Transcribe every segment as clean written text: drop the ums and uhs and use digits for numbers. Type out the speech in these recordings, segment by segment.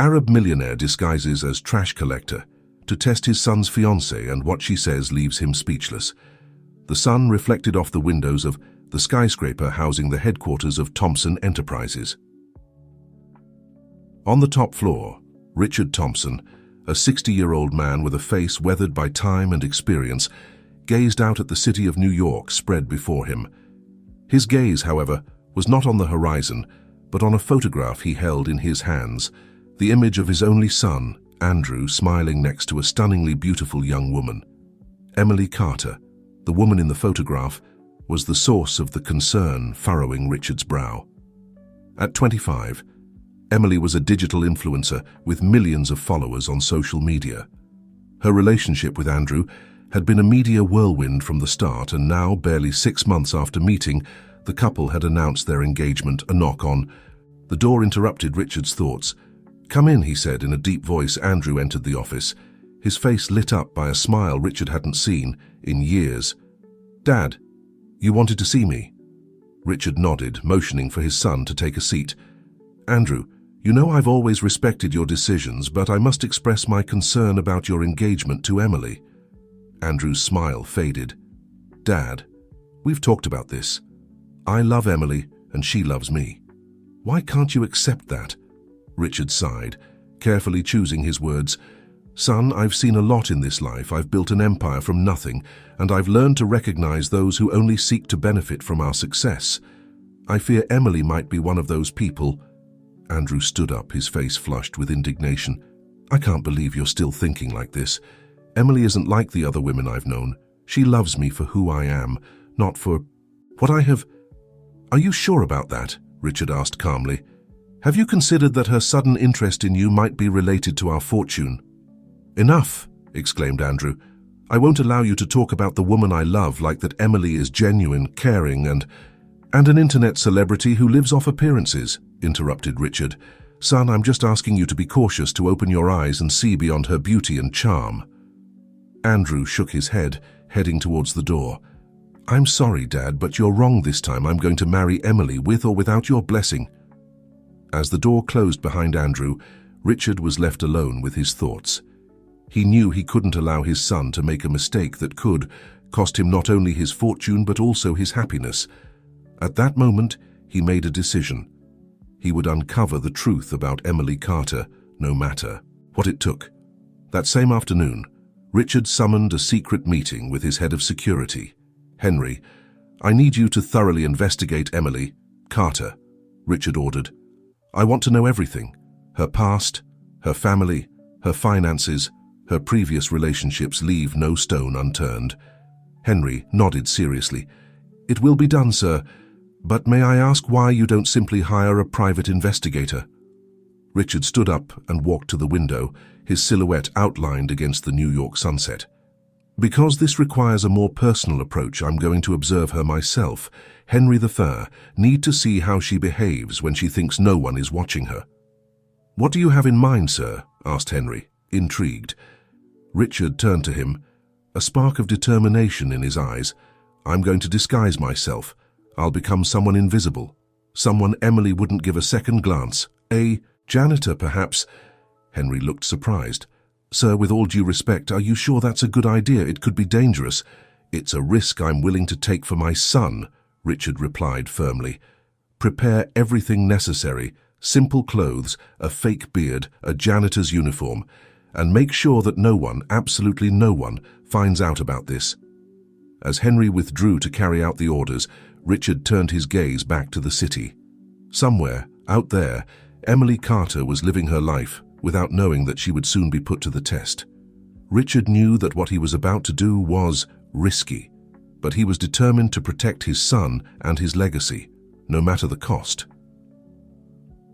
Arab millionaire disguises as trash collector to test his son's fiancée, and what she says leaves him speechless. The sun reflected off the windows of the skyscraper housing the headquarters of Thompson Enterprises. On the top floor, Richard Thompson, a 60-year-old man with a face weathered by time and experience, gazed out at the city of New York spread before him. His gaze, however, was not on the horizon, but on a photograph he held in his hands, the image of his only son, Andrew, smiling next to a stunningly beautiful young woman. Emily Carter, the woman in the photograph, was the source of the concern furrowing Richard's brow. At 25, Emily was a digital influencer with millions of followers on social media. Her relationship with Andrew had been a media whirlwind from the start, and now, barely 6 months after meeting, the couple had announced their engagement. A knock on the door interrupted Richard's thoughts. "Come in," he said in a deep voice. Andrew entered the office, his face lit up by a smile Richard hadn't seen in years. "Dad, you wanted to see me?" Richard nodded, motioning for his son to take a seat. "Andrew, you know I've always respected your decisions, but I must express my concern about your engagement to Emily." Andrew's smile faded. "Dad, we've talked about this. I love Emily and she loves me. Why can't you accept that?" Richard sighed, carefully choosing his words. "Son, I've seen a lot in this life. I've built an empire from nothing, and I've learned to recognize those who only seek to benefit from our success. I fear Emily might be one of those people." Andrew stood up, his face flushed with indignation. "I can't believe you're still thinking like this. Emily isn't like the other women I've known. She loves me for who I am, not for what I have." "Are you sure about that?" Richard asked calmly. "Have you considered that her sudden interest in you might be related to our fortune?" "Enough!" exclaimed Andrew. "I won't allow you to talk about the woman I love like that. Emily is genuine, caring, and an internet celebrity who lives off appearances," interrupted Richard. "Son, I'm just asking you to be cautious, to open your eyes and see beyond her beauty and charm." Andrew shook his head, heading towards the door. "I'm sorry, Dad, but you're wrong this time. I'm going to marry Emily with or without your blessing." As the door closed behind Andrew, Richard was left alone with his thoughts. He knew he couldn't allow his son to make a mistake that could cost him not only his fortune but also his happiness. At that moment, he made a decision. He would uncover the truth about Emily Carter, no matter what it took. That same afternoon, Richard summoned a secret meeting with his head of security. "Henry, I need you to thoroughly investigate Emily Carter," Richard ordered. "I want to know everything. Her past, her family, her finances, her previous relationships. Leave no stone unturned." Henry nodded seriously. "It will be done, sir. But may I ask why you don't simply hire a private investigator?" Richard stood up and walked to the window, his silhouette outlined against the New York sunset. "Because this requires a more personal approach, I'm going to observe her myself. Henry I need to see how she behaves when she thinks no one is watching her." "What do you have in mind, sir?" asked Henry, intrigued. Richard turned to him, a spark of determination in his eyes. "I'm going to disguise myself. I'll become someone invisible, someone Emily wouldn't give a second glance. A janitor, perhaps." Henry looked surprised. "Sir, with all due respect, are you sure that's a good idea? It could be dangerous." "It's a risk I'm willing to take for my son," Richard replied firmly. "Prepare everything necessary, simple clothes, a fake beard, a janitor's uniform, and make sure that no one, absolutely no one, finds out about this." As Henry withdrew to carry out the orders, Richard turned his gaze back to the city. Somewhere, out there, Emily Carter was living her life without knowing that she would soon be put to the test. Richard knew that what he was about to do was risky, but he was determined to protect his son and his legacy, no matter the cost.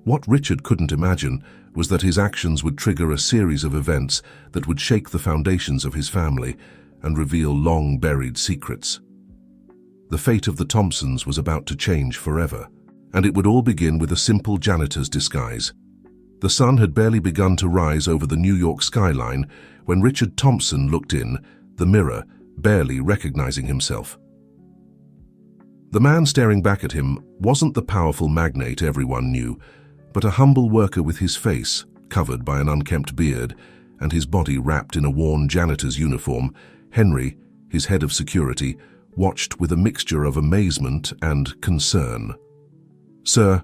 What Richard couldn't imagine was that his actions would trigger a series of events that would shake the foundations of his family and reveal long-buried secrets. The fate of the Thompsons was about to change forever, and it would all begin with a simple janitor's disguise. The sun had barely begun to rise over the New York skyline when Richard Thompson looked in the mirror, barely recognizing himself. The man staring back at him wasn't the powerful magnate everyone knew, but a humble worker with his face covered by an unkempt beard, and his body wrapped in a worn janitor's uniform, Henry, his head of security, watched with a mixture of amazement and concern. "Sir,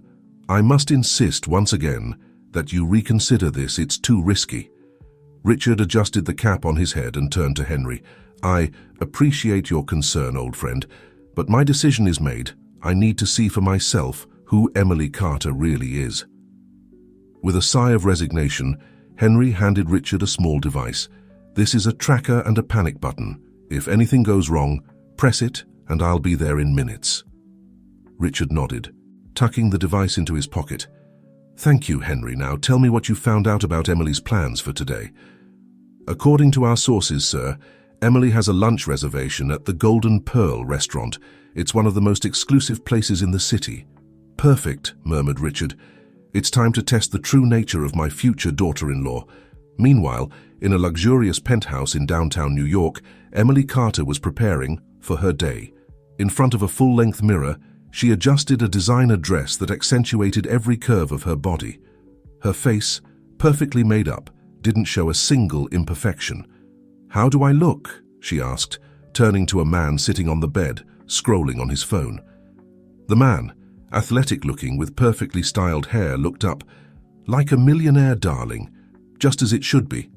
I must insist once again that you reconsider this. It's too risky." Richard adjusted the cap on his head and turned to Henry. "I appreciate your concern, old friend, but my decision is made. I need to see for myself who Emily Carter really is." With a sigh of resignation, Henry handed Richard a small device. "This is a tracker and a panic button. If anything goes wrong, press it and I'll be there in minutes." Richard nodded, tucking the device into his pocket. "Thank you, Henry. Now tell me what you found out about Emily's plans for today." "According to our sources, sir, Emily has a lunch reservation at the Golden Pearl restaurant. It's one of the most exclusive places in the city." "Perfect," murmured Richard. "It's time to test the true nature of my future daughter-in-law." Meanwhile, in a luxurious penthouse in downtown New York, Emily Carter was preparing for her day. In front of a full-length mirror, she adjusted a designer dress that accentuated every curve of her body. Her face, perfectly made up, didn't show a single imperfection. "How do I look?" she asked, turning to a man sitting on the bed, scrolling on his phone. The man, athletic-looking with perfectly styled hair, looked up. "Like a millionaire, darling, just as it should be."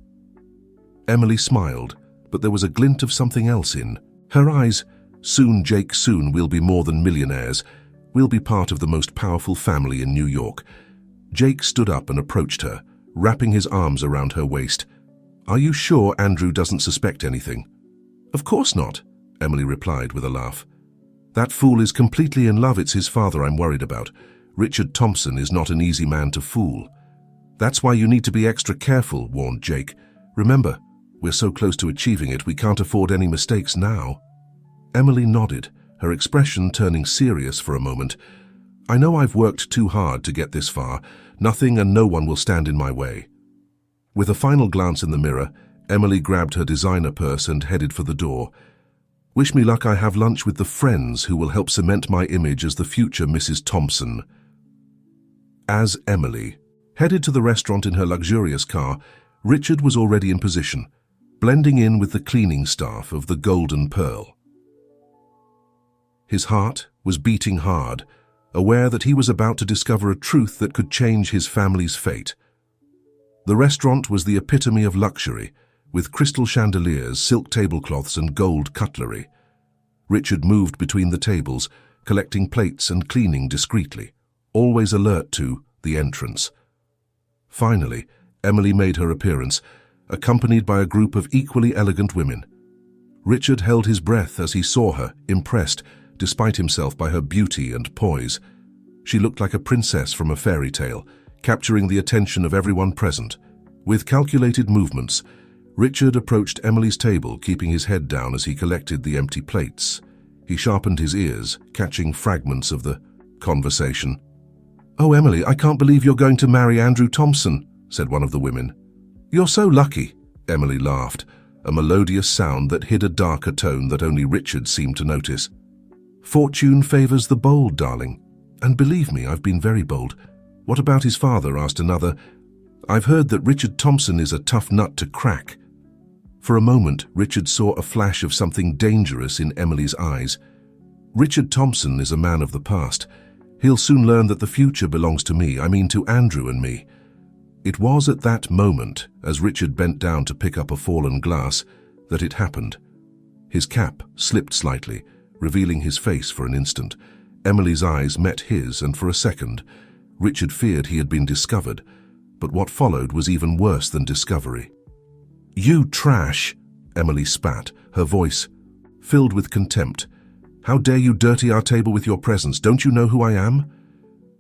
Emily smiled, but there was a glint of something else in her eyes. "Soon, Jake, soon we'll be more than millionaires. We'll be part of the most powerful family in New York." Jake stood up and approached her, wrapping his arms around her waist. "Are you sure Andrew doesn't suspect anything?" "Of course not," Emily replied with a laugh. "That fool is completely in love. It's his father I'm worried about. Richard Thompson is not an easy man to fool." "That's why you need to be extra careful," warned Jake. "Remember, we're so close to achieving it, we can't afford any mistakes now." Emily nodded, her expression turning serious for a moment. "I know I've worked too hard to get this far. Nothing and no one will stand in my way." With a final glance in the mirror, Emily grabbed her designer purse and headed for the door. "Wish me luck. I have lunch with the friends who will help cement my image as the future Mrs. Thompson." As Emily headed to the restaurant in her luxurious car, Richard was already in position, blending in with the cleaning staff of the Golden Pearl. His heart was beating hard, aware that he was about to discover a truth that could change his family's fate. The restaurant was the epitome of luxury, with crystal chandeliers, silk tablecloths, and gold cutlery. Richard moved between the tables, collecting plates and cleaning discreetly, always alert to the entrance. Finally, Emily made her appearance, accompanied by a group of equally elegant women. Richard held his breath as he saw her, impressed, despite himself, by her beauty and poise. She looked like a princess from a fairy tale, capturing the attention of everyone present. With calculated movements, Richard approached Emily's table, keeping his head down as he collected the empty plates. He sharpened his ears, catching fragments of the conversation. "Oh, Emily, I can't believe you're going to marry Andrew Thompson," said one of the women. "You're so lucky," Emily laughed, a melodious sound that hid a darker tone that only Richard seemed to notice. "Fortune favors the bold, darling. And believe me, I've been very bold." "What about his father?" asked another. "I've heard that Richard Thompson is a tough nut to crack." For a moment, Richard saw a flash of something dangerous in Emily's eyes. "Richard Thompson is a man of the past. He'll soon learn that the future belongs to me, I mean to Andrew and me." It was at that moment, as Richard bent down to pick up a fallen glass, that it happened. His cap slipped slightly, revealing his face for an instant. Emily's eyes met his, and for a second, Richard feared he had been discovered, but what followed was even worse than discovery. "You trash!" Emily spat, her voice filled with contempt. "How dare you dirty our table with your presence? Don't you know who I am?"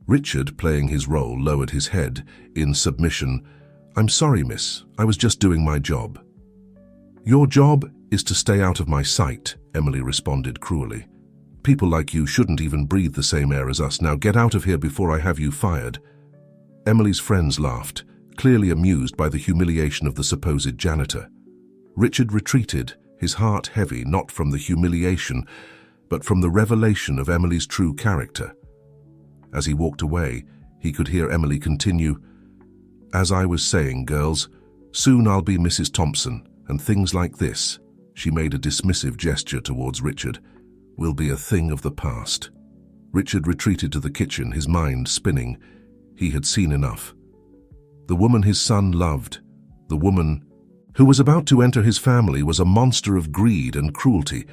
Richard, playing his role, lowered his head in submission. "I'm sorry, miss. I was just doing my job." "Your job is to stay out of my sight," Emily responded cruelly. "People like you shouldn't even breathe the same air as us. Now get out of here before I have you fired." Emily's friends laughed, clearly amused by the humiliation of the supposed janitor. Richard retreated, his heart heavy not from the humiliation, but from the revelation of Emily's true character. As he walked away, he could hear Emily continue, As I was saying, girls, soon I'll be Mrs. Thompson, and things like this," she made a dismissive gesture towards Richard, "will be a thing of the past." Richard retreated to the kitchen, his mind spinning. He had seen enough. The woman his son loved, the woman who was about to enter his family, was a monster of greed and cruelty.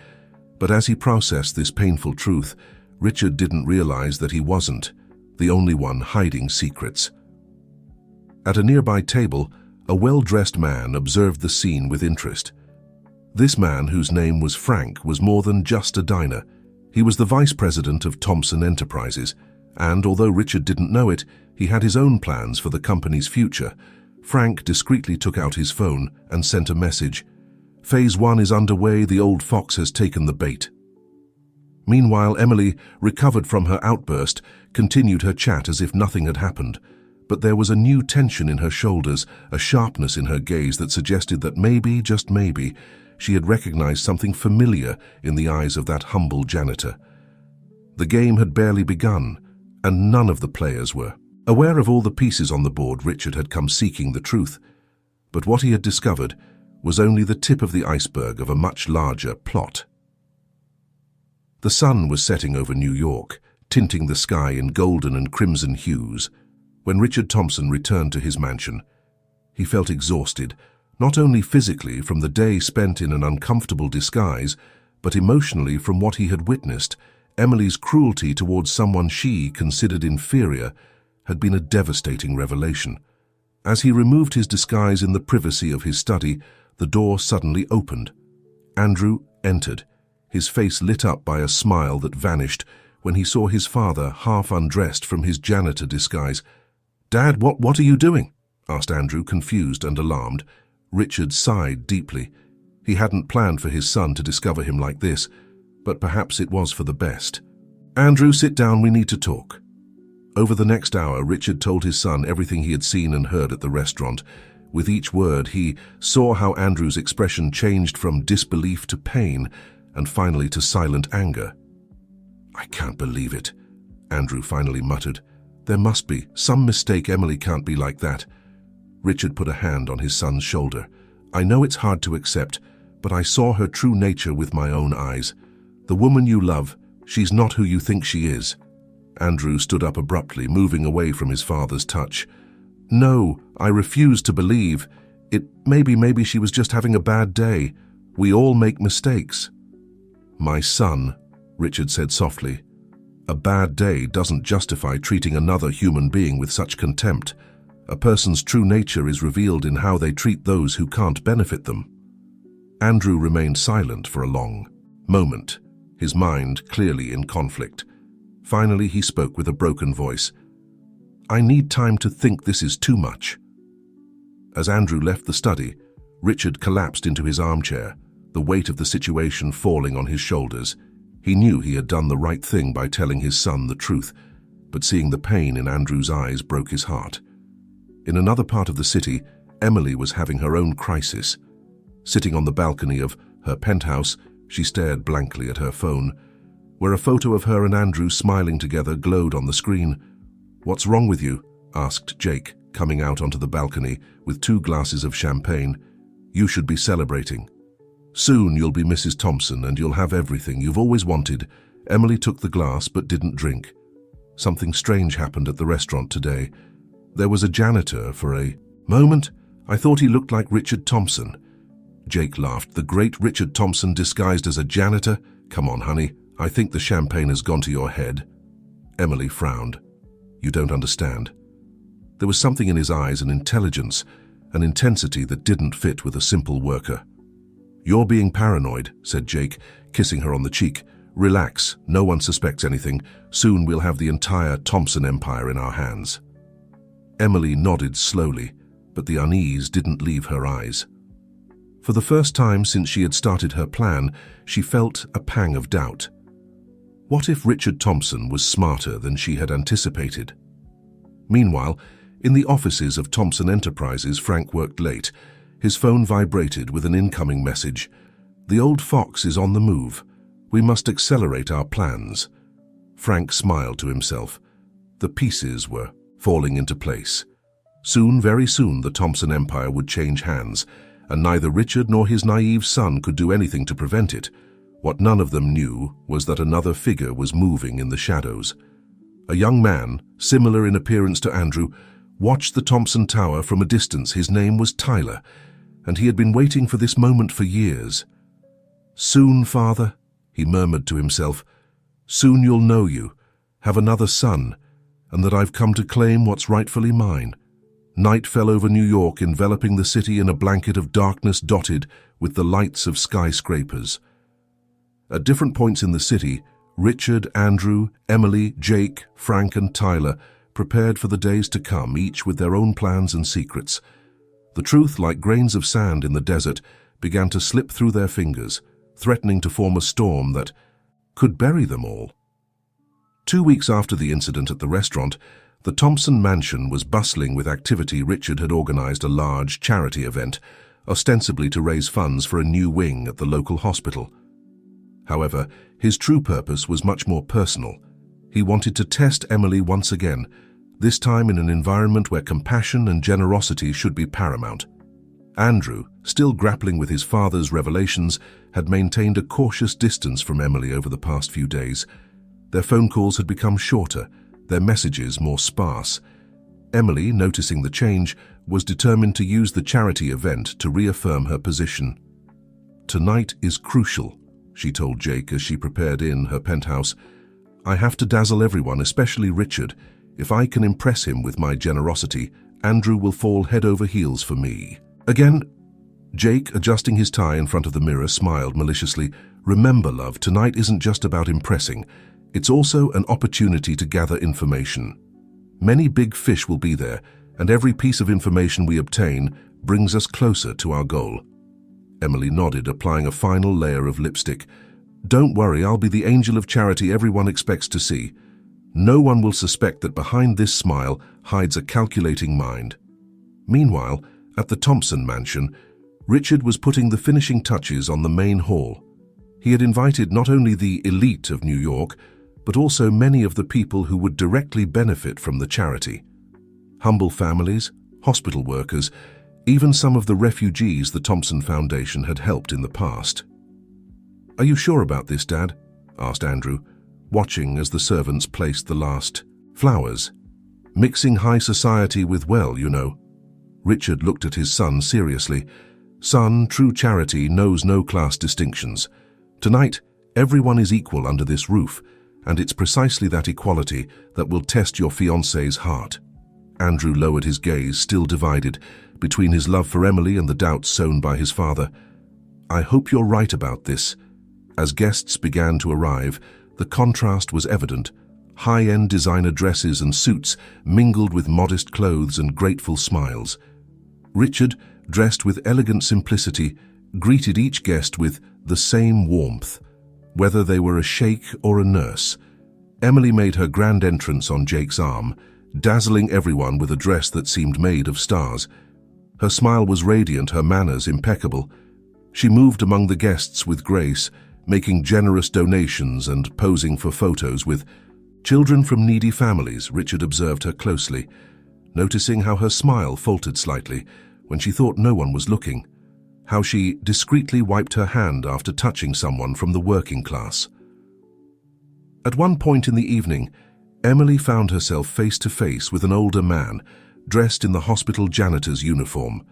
But as he processed this painful truth, Richard didn't realize that he wasn't the only one hiding secrets. At a nearby table, a well-dressed man observed the scene with interest. This man, whose name was Frank, was more than just a diner. He was the vice president of Thompson Enterprises, and although Richard didn't know it, he had his own plans for the company's future. Frank discreetly took out his phone and sent a message. "Phase 1 is underway, the old fox has taken the bait." Meanwhile, Emily, recovered from her outburst, continued her chat as if nothing had happened. But there was a new tension in her shoulders, a sharpness in her gaze that suggested that maybe, just maybe, she had recognized something familiar in the eyes of that humble janitor. The game had barely begun, and none of the players were. Aware of all the pieces on the board, Richard had come seeking the truth. But what he had discovered was only the tip of the iceberg of a much larger plot. The sun was setting over New York, tinting the sky in golden and crimson hues. When Richard Thompson returned to his mansion, he felt exhausted, not only physically from the day spent in an uncomfortable disguise, but emotionally from what he had witnessed. Emily's cruelty towards someone she considered inferior had been a devastating revelation. As he removed his disguise in the privacy of his study, the door suddenly opened. Andrew entered, his face lit up by a smile that vanished when he saw his father half undressed from his janitor disguise. "Dad, what are you doing?" asked Andrew, confused and alarmed. Richard sighed deeply. He hadn't planned for his son to discover him like this, but perhaps it was for the best. "Andrew, sit down, we need to talk." Over the next hour, Richard told his son everything he had seen and heard at the restaurant. With each word, he saw how Andrew's expression changed from disbelief to pain, and finally to silent anger. "I can't believe it," Andrew finally muttered. "There must be some mistake. Emily can't be like that." Richard put a hand on his son's shoulder. "I know it's hard to accept, but I saw her true nature with my own eyes. The woman you love, she's not who you think she is." Andrew stood up abruptly, moving away from his father's touch. "No, I refuse to believe it. Maybe she was just having a bad day. We all make mistakes." "My son," Richard said softly, "a bad day doesn't justify treating another human being with such contempt. A person's true nature is revealed in how they treat those who can't benefit them." Andrew remained silent for a long moment, his mind clearly in conflict. Finally, he spoke with a broken voice. "I need time to think. This is too much." As Andrew left the study, Richard collapsed into his armchair, the weight of the situation falling on his shoulders. He knew he had done the right thing by telling his son the truth, but seeing the pain in Andrew's eyes broke his heart. In another part of the city, Emily was having her own crisis. Sitting on the balcony of her penthouse, she stared blankly at her phone, where a photo of her and Andrew smiling together glowed on the screen. "What's wrong with you?" asked Jake, coming out onto the balcony with 2 glasses of champagne. "You should be celebrating. Soon you'll be Mrs. Thompson and you'll have everything you've always wanted." Emily took the glass but didn't drink. "Something strange happened at the restaurant today. There was a janitor for a moment. I thought he looked like Richard Thompson." Jake laughed. "The great Richard Thompson disguised as a janitor? Come on, honey. I think the champagne has gone to your head." Emily frowned. "You don't understand." There was something in his eyes, an intelligence, an intensity that didn't fit with a simple worker. "You're being paranoid," said Jake, kissing her on the cheek. "Relax, no one suspects anything. Soon we'll have the entire Thompson empire in our hands." Emily nodded slowly, but the unease didn't leave her eyes. For the first time since she had started her plan, she felt a pang of doubt. What if Richard Thompson was smarter than she had anticipated? Meanwhile, in the offices of Thompson Enterprises, Frank worked late. His phone vibrated with an incoming message. "The old fox is on the move. We must accelerate our plans." Frank smiled to himself. The pieces were falling into place. Soon, very soon, the Thompson empire would change hands, and neither Richard nor his naive son could do anything to prevent it. What none of them knew was that another figure was moving in the shadows. A young man, similar in appearance to Andrew, watched the Thompson Tower from a distance. His name was Tyler, and he had been waiting for this moment for years. "Soon, father," he murmured to himself, "soon you'll know you, have another son, and that I've come to claim what's rightfully mine." Night fell over New York, enveloping the city in a blanket of darkness dotted with the lights of skyscrapers. At different points in the city, Richard, Andrew, Emily, Jake, Frank, and Tyler prepared for the days to come, each with their own plans and secrets. The truth, like grains of sand in the desert, began to slip through their fingers, threatening to form a storm that could bury them all. 2 weeks after the incident at the restaurant, the Thompson mansion was bustling with activity. Richard had organized a large charity event, ostensibly to raise funds for a new wing at the local hospital. However, his true purpose was much more personal. He wanted to test Emily once again, this time in an environment where compassion and generosity should be paramount. Andrew, still grappling with his father's revelations, had maintained a cautious distance from Emily over the past few days. Their phone calls had become shorter, their messages more sparse. Emily, noticing the change, was determined to use the charity event to reaffirm her position. "Tonight is crucial," she told Jake as she prepared in her penthouse. "I have to dazzle everyone, especially Richard. If I can impress him with my generosity, Andrew will fall head over heels for me." Again, Jake, adjusting his tie in front of the mirror, smiled maliciously. "Remember, love, tonight isn't just about impressing. It's also an opportunity to gather information. Many big fish will be there, and every piece of information we obtain brings us closer to our goal." Emily nodded, applying a final layer of lipstick. "Don't worry, I'll be the angel of charity everyone expects to see. No one will suspect that behind this smile hides a calculating mind." Meanwhile, at the Thompson mansion, Richard was putting the finishing touches on the main hall. He had invited not only the elite of New York, but also many of the people who would directly benefit from the charity. Humble families, hospital workers, even some of the refugees the Thompson Foundation had helped in the past. "Are you sure about this, Dad?" asked Andrew, watching as the servants placed the last flowers. "Mixing high society with, well, you know." Richard looked at his son seriously. "Son, true charity knows no class distinctions. Tonight, everyone is equal under this roof, and it's precisely that equality that will test your fiancée's heart." Andrew lowered his gaze, still divided between his love for Emily and the doubts sown by his father. "I hope you're right about this." As guests began to arrive, the contrast was evident. High-end designer dresses and suits mingled with modest clothes and grateful smiles. Richard, dressed with elegant simplicity, greeted each guest with the same warmth, whether they were a sheikh or a nurse. Emily made her grand entrance on Jake's arm, dazzling everyone with a dress that seemed made of stars. Her smile was radiant, her manners impeccable. She moved among the guests with grace, making generous donations and posing for photos with children from needy families. Richard observed her closely, noticing how her smile faltered slightly when she thought no one was looking, how she discreetly wiped her hand after touching someone from the working class. At one point in the evening, Emily found herself face to face with an older man, dressed in the hospital janitor's uniform.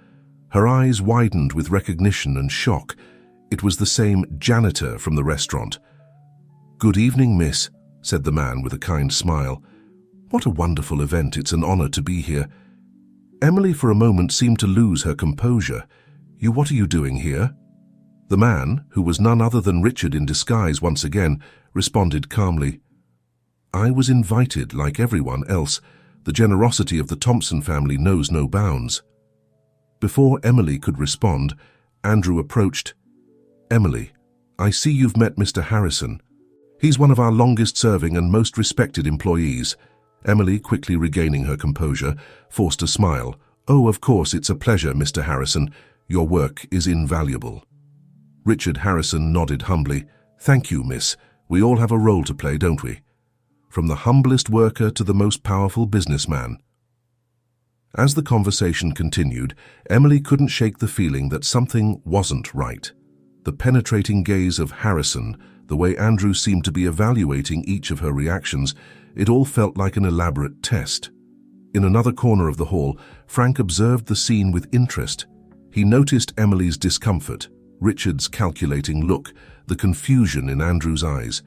Her eyes widened with recognition and shock. It was the same janitor from the restaurant. "Good evening, miss," said the man with a kind smile. "What a wonderful event. It's an honor to be here." Emily for a moment seemed to lose her composure. What are you doing here?" The man, who was none other than Richard in disguise once again, responded calmly. "I was invited like everyone else. The generosity of the Thompson family knows no bounds." Before Emily could respond, Andrew approached. "Emily, I see you've met Mr. Harrison. He's one of our longest-serving and most respected employees." Emily, quickly regaining her composure, forced a smile. "Oh, of course, it's a pleasure, Mr. Harrison. Your work is invaluable." Richard Harrison nodded humbly. "Thank you, miss. We all have a role to play, don't we? From the humblest worker to the most powerful businessman." As the conversation continued, Emily couldn't shake the feeling that something wasn't right. The penetrating gaze of Harrison, the way Andrew seemed to be evaluating each of her reactions, it all felt like an elaborate test. In another corner of the hall, Frank observed the scene with interest. He noticed Emily's discomfort, Richard's calculating look, the confusion in Andrew's eyes.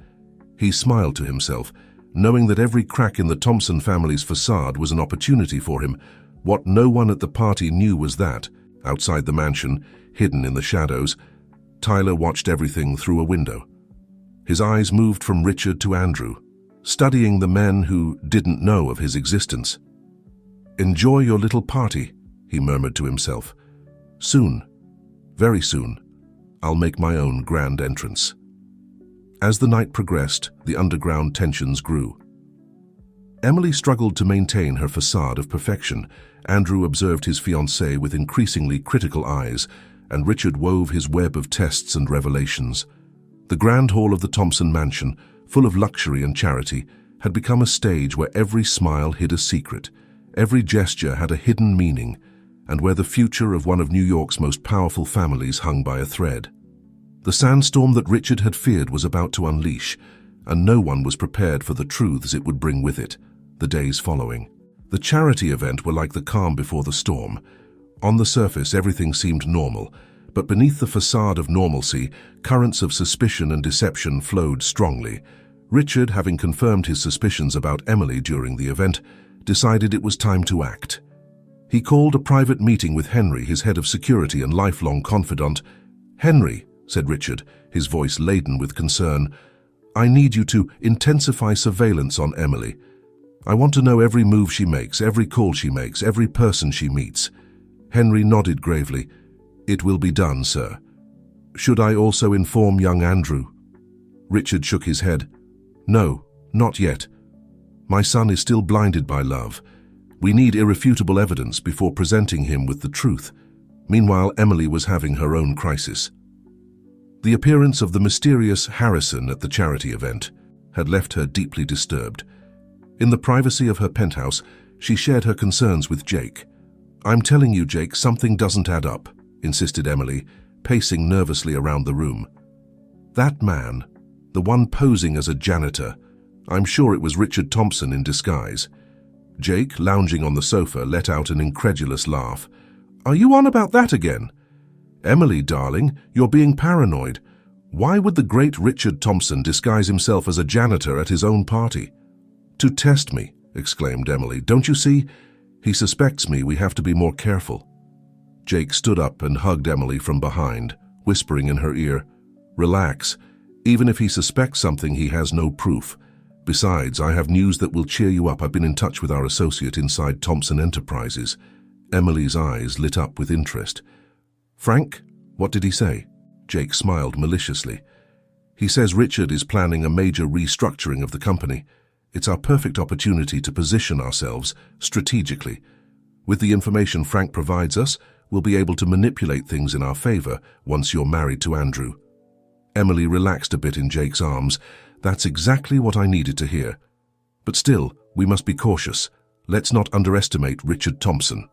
He smiled to himself, knowing that every crack in the Thompson family's facade was an opportunity for him. What no one at the party knew was that, outside the mansion, hidden in the shadows, Tyler watched everything through a window. His eyes moved from Richard to Andrew, studying the men who didn't know of his existence. "Enjoy your little party," he murmured to himself. "Soon, very soon, I'll make my own grand entrance." As the night progressed, the underground tensions grew. Emily struggled to maintain her facade of perfection. Andrew observed his fiancée with increasingly critical eyes, and Richard wove his web of tests and revelations. The grand hall of the Thompson mansion, full of luxury and charity, had become a stage where every smile hid a secret, every gesture had a hidden meaning, and where the future of one of New York's most powerful families hung by a thread. The sandstorm that Richard had feared was about to unleash, and no one was prepared for the truths it would bring with it, the days following. The charity event were like the calm before the storm. On the surface, everything seemed normal, but beneath the facade of normalcy, currents of suspicion and deception flowed strongly. Richard, having confirmed his suspicions about Emily during the event, decided it was time to act. He called a private meeting with Henry, his head of security and lifelong confidant. "Henry," said Richard, his voice laden with concern, "I need you to intensify surveillance on Emily. I want to know every move she makes, every call she makes, every person she meets." Henry nodded gravely. "It will be done, sir." "Should I also inform young Andrew?" Richard shook his head. "No, not yet. My son is still blinded by love. We need irrefutable evidence before presenting him with the truth." Meanwhile, Emily was having her own crisis. The appearance of the mysterious Harrison at the charity event had left her deeply disturbed. In the privacy of her penthouse, she shared her concerns with Jake. "I'm telling you, Jake, something doesn't add up," insisted Emily, pacing nervously around the room. "That man, the one posing as a janitor, I'm sure it was Richard Thompson in disguise." Jake, lounging on the sofa, let out an incredulous laugh. "Are you on about that again?" "Emily, darling, you're being paranoid. Why would the great Richard Thompson disguise himself as a janitor at his own party?" "To test me," exclaimed Emily. "Don't you see? He suspects me. We have to be more careful." Jake stood up and hugged Emily from behind, whispering in her ear, "Relax. Even if he suspects something, he has no proof. Besides, I have news that will cheer you up. I've been in touch with our associate inside Thompson Enterprises." Emily's eyes lit up with interest. "Frank, what did he say?" Jake smiled maliciously. "He says Richard is planning a major restructuring of the company. It's our perfect opportunity to position ourselves strategically. With the information Frank provides us, we'll be able to manipulate things in our favor once you're married to Andrew." Emily relaxed a bit in Jake's arms. "That's exactly what I needed to hear. But still, we must be cautious. Let's not underestimate Richard Thompson."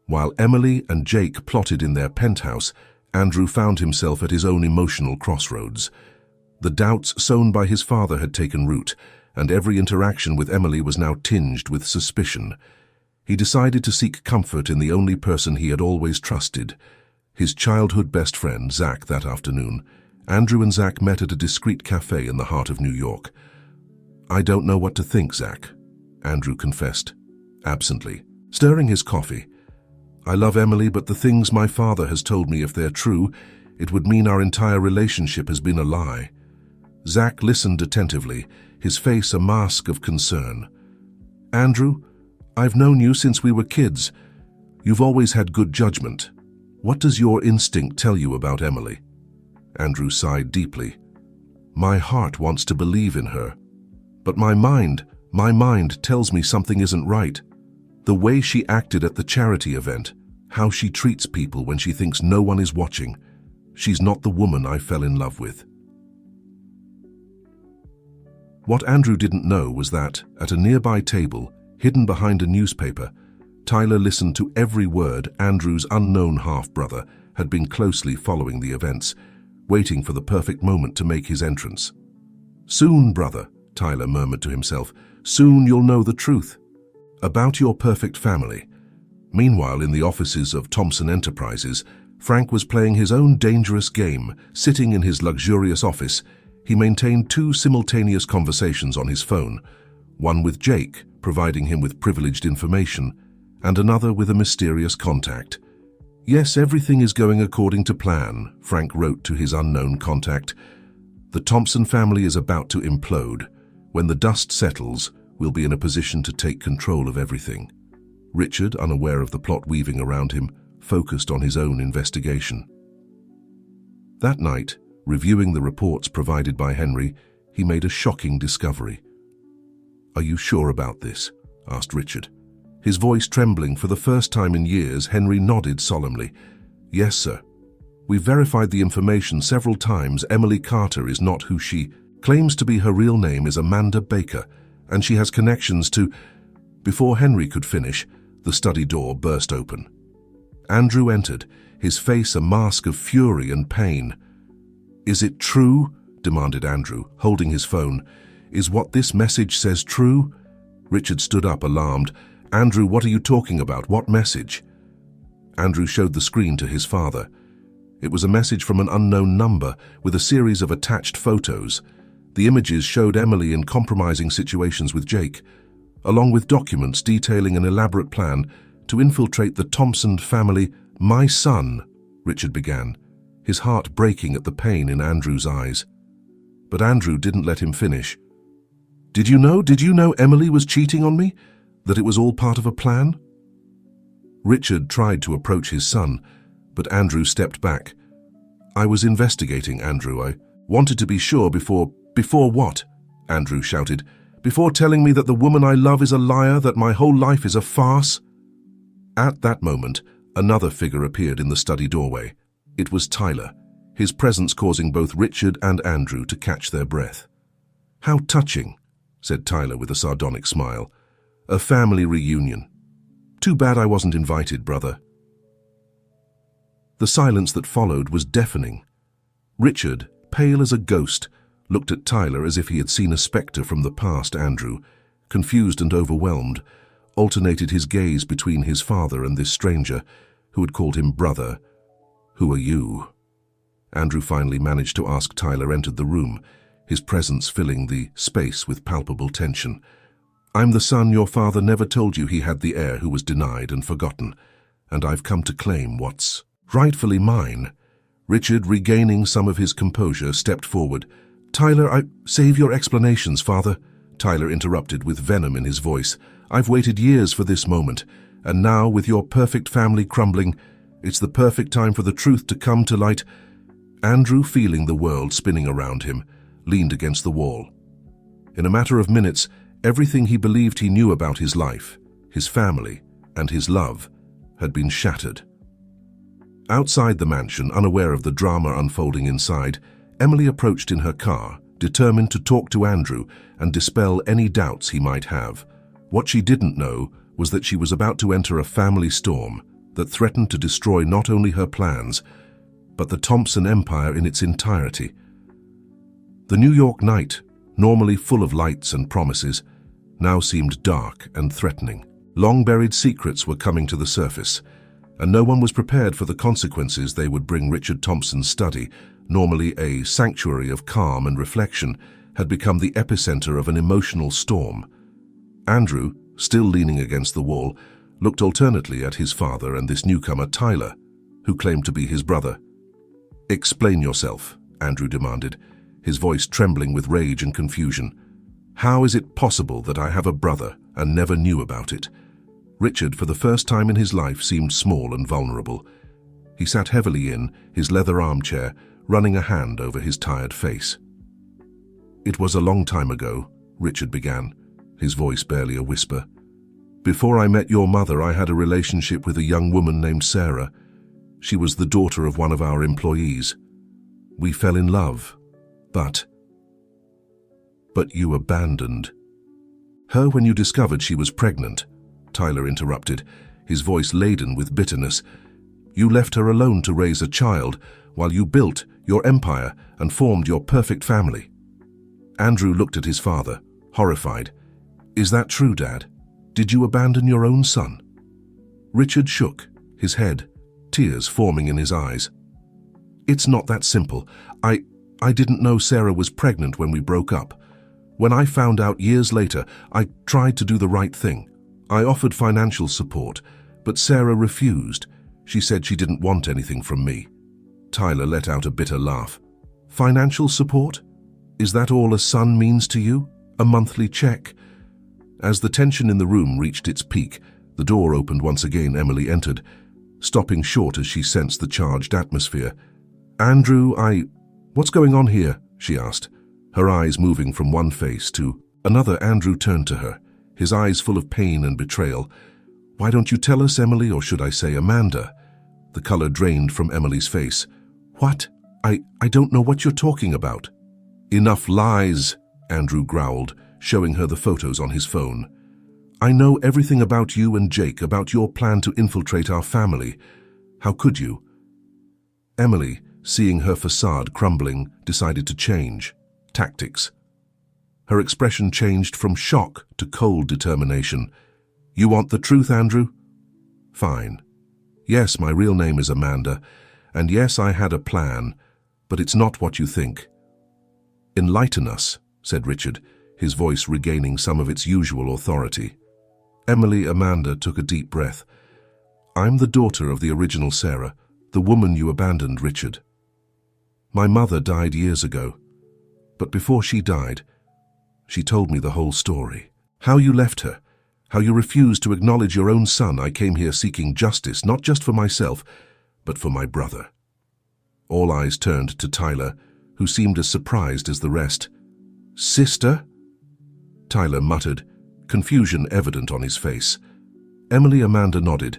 While Emily and Jake plotted in their penthouse, Andrew found himself at his own emotional crossroads. The doubts sown by his father had taken root, and every interaction with Emily was now tinged with suspicion. He decided to seek comfort in the only person he had always trusted, his childhood best friend, Zach, that afternoon. Andrew and Zach met at a discreet cafe in the heart of New York. "I don't know what to think, Zach," Andrew confessed, absently, stirring his coffee. "I love Emily, but the things my father has told me, if they're true, it would mean our entire relationship has been a lie." Zach listened attentively, his face a mask of concern. "Andrew, I've known you since we were kids. You've always had good judgment. What does your instinct tell you about Emily?" Andrew sighed deeply. "My heart wants to believe in her, but my mind tells me something isn't right. The way she acted at the charity event, how she treats people when she thinks no one is watching. She's not the woman I fell in love with." What Andrew didn't know was that, at a nearby table, hidden behind a newspaper, Tyler listened to every word. Andrew's unknown half-brother had been closely following the events, waiting for the perfect moment to make his entrance. "Soon, brother," Tyler murmured to himself, "soon you'll know the truth about your perfect family." Meanwhile, in the offices of Thompson Enterprises, Frank was playing his own dangerous game. Sitting in his luxurious office, he maintained two simultaneous conversations on his phone, one with Jake, providing him with privileged information, and another with a mysterious contact. "Yes, everything is going according to plan," Frank wrote to his unknown contact. "The Thompson family is about to implode. When the dust settles, we'll be in a position to take control of everything." Richard, unaware of the plot weaving around him, focused on his own investigation. That night, reviewing the reports provided by Henry, he made a shocking discovery. "Are you sure about this?" asked Richard. His voice trembling for the first time in years, Henry nodded solemnly. "Yes, sir. We've verified the information several times. Emily Carter is not who she claims to be. Her real name is Amanda Baker, and she has connections to—" Before Henry could finish, the study door burst open. Andrew entered, his face a mask of fury and pain. "Is it true?" demanded Andrew, holding his phone. "Is what this message says true?" Richard stood up, alarmed. "Andrew, what are you talking about? What message?" Andrew showed the screen to his father. It was a message from an unknown number with a series of attached photos. The images showed Emily in compromising situations with Jake, along with documents detailing an elaborate plan to infiltrate the Thompson family. "My son," Richard began, his heart breaking at the pain in Andrew's eyes. But Andrew didn't let him finish. Did you know Emily was cheating on me? That it was all part of a plan?" Richard tried to approach his son, but Andrew stepped back. "I was investigating, Andrew. I wanted to be sure before—" "Before what?" Andrew shouted. "Before telling me that the woman I love is a liar, that my whole life is a farce?" At that moment, another figure appeared in the study doorway. It was Tyler, his presence causing both Richard and Andrew to catch their breath. "How touching," said Tyler with a sardonic smile. "A family reunion. Too bad I wasn't invited, brother." The silence that followed was deafening. Richard, pale as a ghost, looked at Tyler as if he had seen a spectre from the past. Andrew, confused and overwhelmed, alternated his gaze between his father and this stranger, who had called him brother. "Who are you?" Andrew finally managed to ask. Tyler entered the room, his presence filling the space with palpable tension. "I'm the son your father never told you he had, the heir who was denied and forgotten, and I've come to claim what's rightfully mine." Richard, regaining some of his composure, stepped forward. "Tyler, save your explanations, father," Tyler interrupted with venom in his voice. "I've waited years for this moment, and now, with your perfect family crumbling, it's the perfect time for the truth to come to light." Andrew, feeling the world spinning around him, leaned against the wall. In a matter of minutes, everything he believed he knew about his life, his family, and his love had been shattered. Outside the mansion, unaware of the drama unfolding inside, Emily approached in her car, determined to talk to Andrew and dispel any doubts he might have. What she didn't know was that she was about to enter a family storm that threatened to destroy not only her plans, but the Thompson empire in its entirety. The New York night, normally full of lights and promises, now seemed dark and threatening. Long-buried secrets were coming to the surface, and no one was prepared for the consequences they would bring. Richard Thompson's study, normally a sanctuary of calm and reflection, had become the epicenter of an emotional storm. Andrew, still leaning against the wall, looked alternately at his father and this newcomer, Tyler, who claimed to be his brother. "Explain yourself," Andrew demanded, his voice trembling with rage and confusion. "How is it possible that I have a brother and never knew about it?" Richard, for the first time in his life, seemed small and vulnerable. He sat heavily in his leather armchair, running a hand over his tired face. "It was a long time ago," Richard began, his voice barely a whisper. "Before I met your mother, I had a relationship with a young woman named Sarah. She was the daughter of one of our employees. We fell in love, but you abandoned her when you discovered she was pregnant," Tyler interrupted, his voice laden with bitterness. "You left her alone to raise a child, while you built your empire and formed your perfect family." Andrew looked at his father, horrified. "Is that true, Dad? Did you abandon your own son?" Richard shook his head, tears forming in his eyes. "It's not that simple. I didn't know Sarah was pregnant when we broke up. When I found out years later, I tried to do the right thing. I offered financial support, but Sarah refused. She said she didn't want anything from me." Tyler let out a bitter laugh. "Financial support? Is that all a son means to you? A monthly check?" As the tension in the room reached its peak, the door opened once again. Emily entered, stopping short as she sensed the charged atmosphere. "Andrew, what's going on here?" she asked, her eyes moving from one face to another. Andrew turned to her, his eyes full of pain and betrayal. "Why don't you tell us, Emily, or should I say Amanda?" The color drained from Emily's face. "What? I don't know what you're talking about." "Enough lies," Andrew growled, showing her the photos on his phone. "I know everything about you and Jake, about your plan to infiltrate our family. How could you?" Emily, seeing her facade crumbling, decided to change tactics. Her expression changed from shock to cold determination. "You want the truth, Andrew? Fine. Yes, my real name is Amanda, and yes, I had a plan, but it's not what you think." "Enlighten us," said Richard, his voice regaining some of its usual authority. Amanda took a deep breath. "I'm the daughter of the original Sarah, the woman you abandoned, Richard. My mother died years ago, but before she died, she told me the whole story. How you left her, how you refused to acknowledge your own son. I came here seeking justice, not just for myself, but for my brother." All eyes turned to Tyler, who seemed as surprised as the rest. "Sister?" Tyler muttered, confusion evident on his face. Amanda nodded.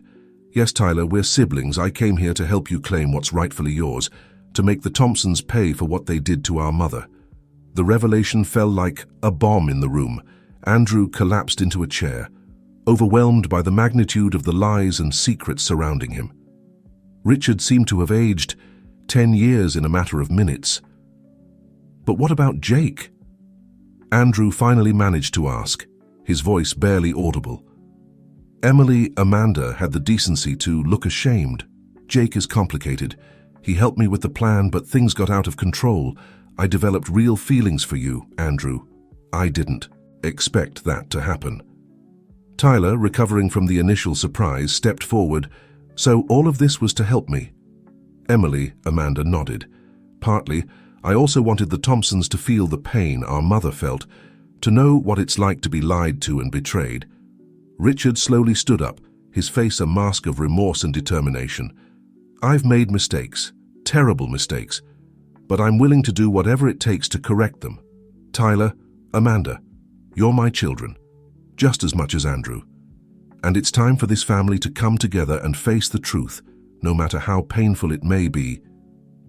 "Yes, Tyler, we're siblings. I came here to help you claim what's rightfully yours, to make the Thompsons pay for what they did to our mother." The revelation fell like a bomb in the room. Andrew collapsed into a chair, overwhelmed by the magnitude of the lies and secrets surrounding him. Richard seemed to have aged 10 years in a matter of minutes. "But what about Jake?" Andrew finally managed to ask, his voice barely audible. Amanda had the decency to look ashamed. "Jake is complicated. He helped me with the plan, but things got out of control. I developed real feelings for you, Andrew. I didn't expect that to happen." Tyler, recovering from the initial surprise, stepped forward. "So all of this was to help me?" Amanda nodded. "Partly. I also wanted the Thompsons to feel the pain our mother felt, to know what it's like to be lied to and betrayed." Richard slowly stood up, his face a mask of remorse and determination. "I've made mistakes, terrible mistakes, but I'm willing to do whatever it takes to correct them. Tyler, Amanda, you're my children, just as much as Andrew. And it's time for this family to come together and face the truth, no matter how painful it may be."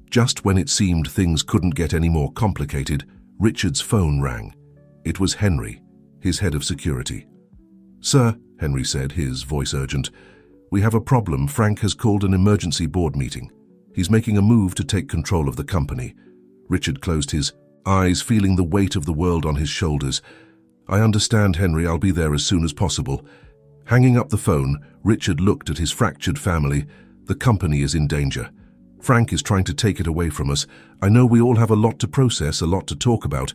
Just when it seemed things couldn't get any more complicated, Richard's phone rang. It was Henry, his head of security. "Sir," Henry said, his voice urgent, "we have a problem. Frank has called an emergency board meeting. He's making a move to take control of the company." Richard closed his eyes, feeling the weight of the world on his shoulders. "I understand, Henry. I'll be there as soon as possible." Hanging up the phone, Richard looked at his fractured family. "The company is in danger. Frank is trying to take it away from us. I know we all have a lot to process, a lot to talk about,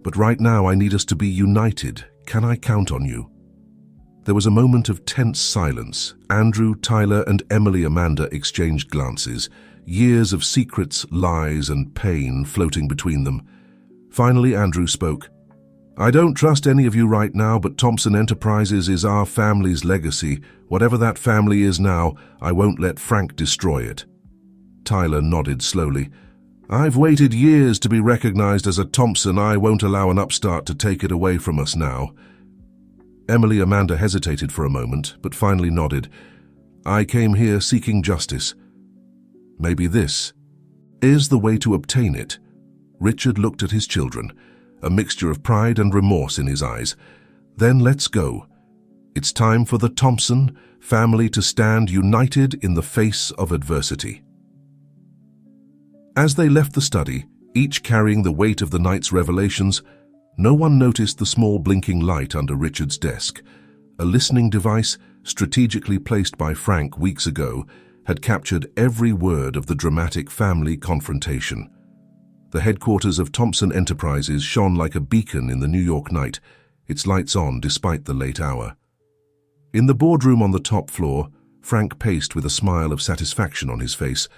but right now I need us to be united. Can I count on you?" There was a moment of tense silence. Andrew, Tyler, and Amanda exchanged glances, years of secrets, lies, and pain floating between them. Finally, Andrew spoke. "I don't trust any of you right now, but Thompson Enterprises is our family's legacy. Whatever that family is now, I won't let Frank destroy it." Tyler nodded slowly. "I've waited years to be recognized as a Thompson. I won't allow an upstart to take it away from us now." Amanda hesitated for a moment, but finally nodded. "I came here seeking justice. Maybe this is the way to obtain it." Richard looked at his children, a mixture of pride and remorse in his eyes. "Then let's go. It's time for the Thompson family to stand united in the face of adversity. As they left the study, each carrying the weight of the night's revelations, no one noticed the small blinking light under Richard's desk. A listening device, strategically placed by Frank weeks ago, had captured every word of the dramatic family confrontation. The headquarters of Thompson Enterprises shone like a beacon in the New York night, its lights on despite the late hour. In the boardroom on the top floor, Frank paced with a smile of satisfaction on his face.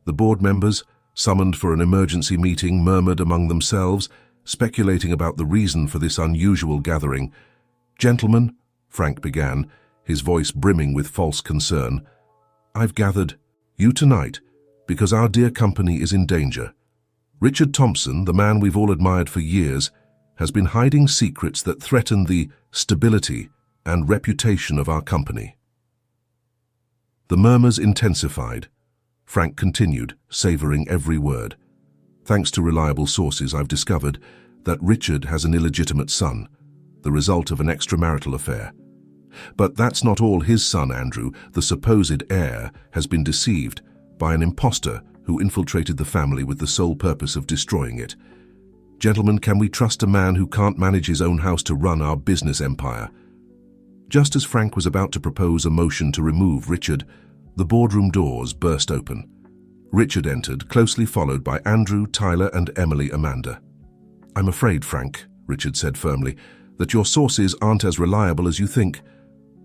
The board members, summoned for an emergency meeting, murmured among themselves, speculating about the reason for this unusual gathering. "Gentlemen," Frank began, his voice brimming with false concern, "I've gathered you tonight because our dear company is in danger. Richard Thompson, the man we've all admired for years, has been hiding secrets that threaten the stability and reputation of our company." The murmurs intensified. Frank continued, savoring every word. "Thanks to reliable sources, I've discovered that Richard has an illegitimate son, the result of an extramarital affair. But that's not all. His son, Andrew, the supposed heir, has been deceived by an impostor who infiltrated the family with the sole purpose of destroying it. Gentlemen, can we trust a man who can't manage his own house to run our business empire?" Just as Frank was about to propose a motion to remove Richard, the boardroom doors burst open. Richard entered, closely followed by Andrew, Tyler, and Emily Amanda. "I'm afraid, Frank," Richard said firmly, "that your sources aren't as reliable as you think."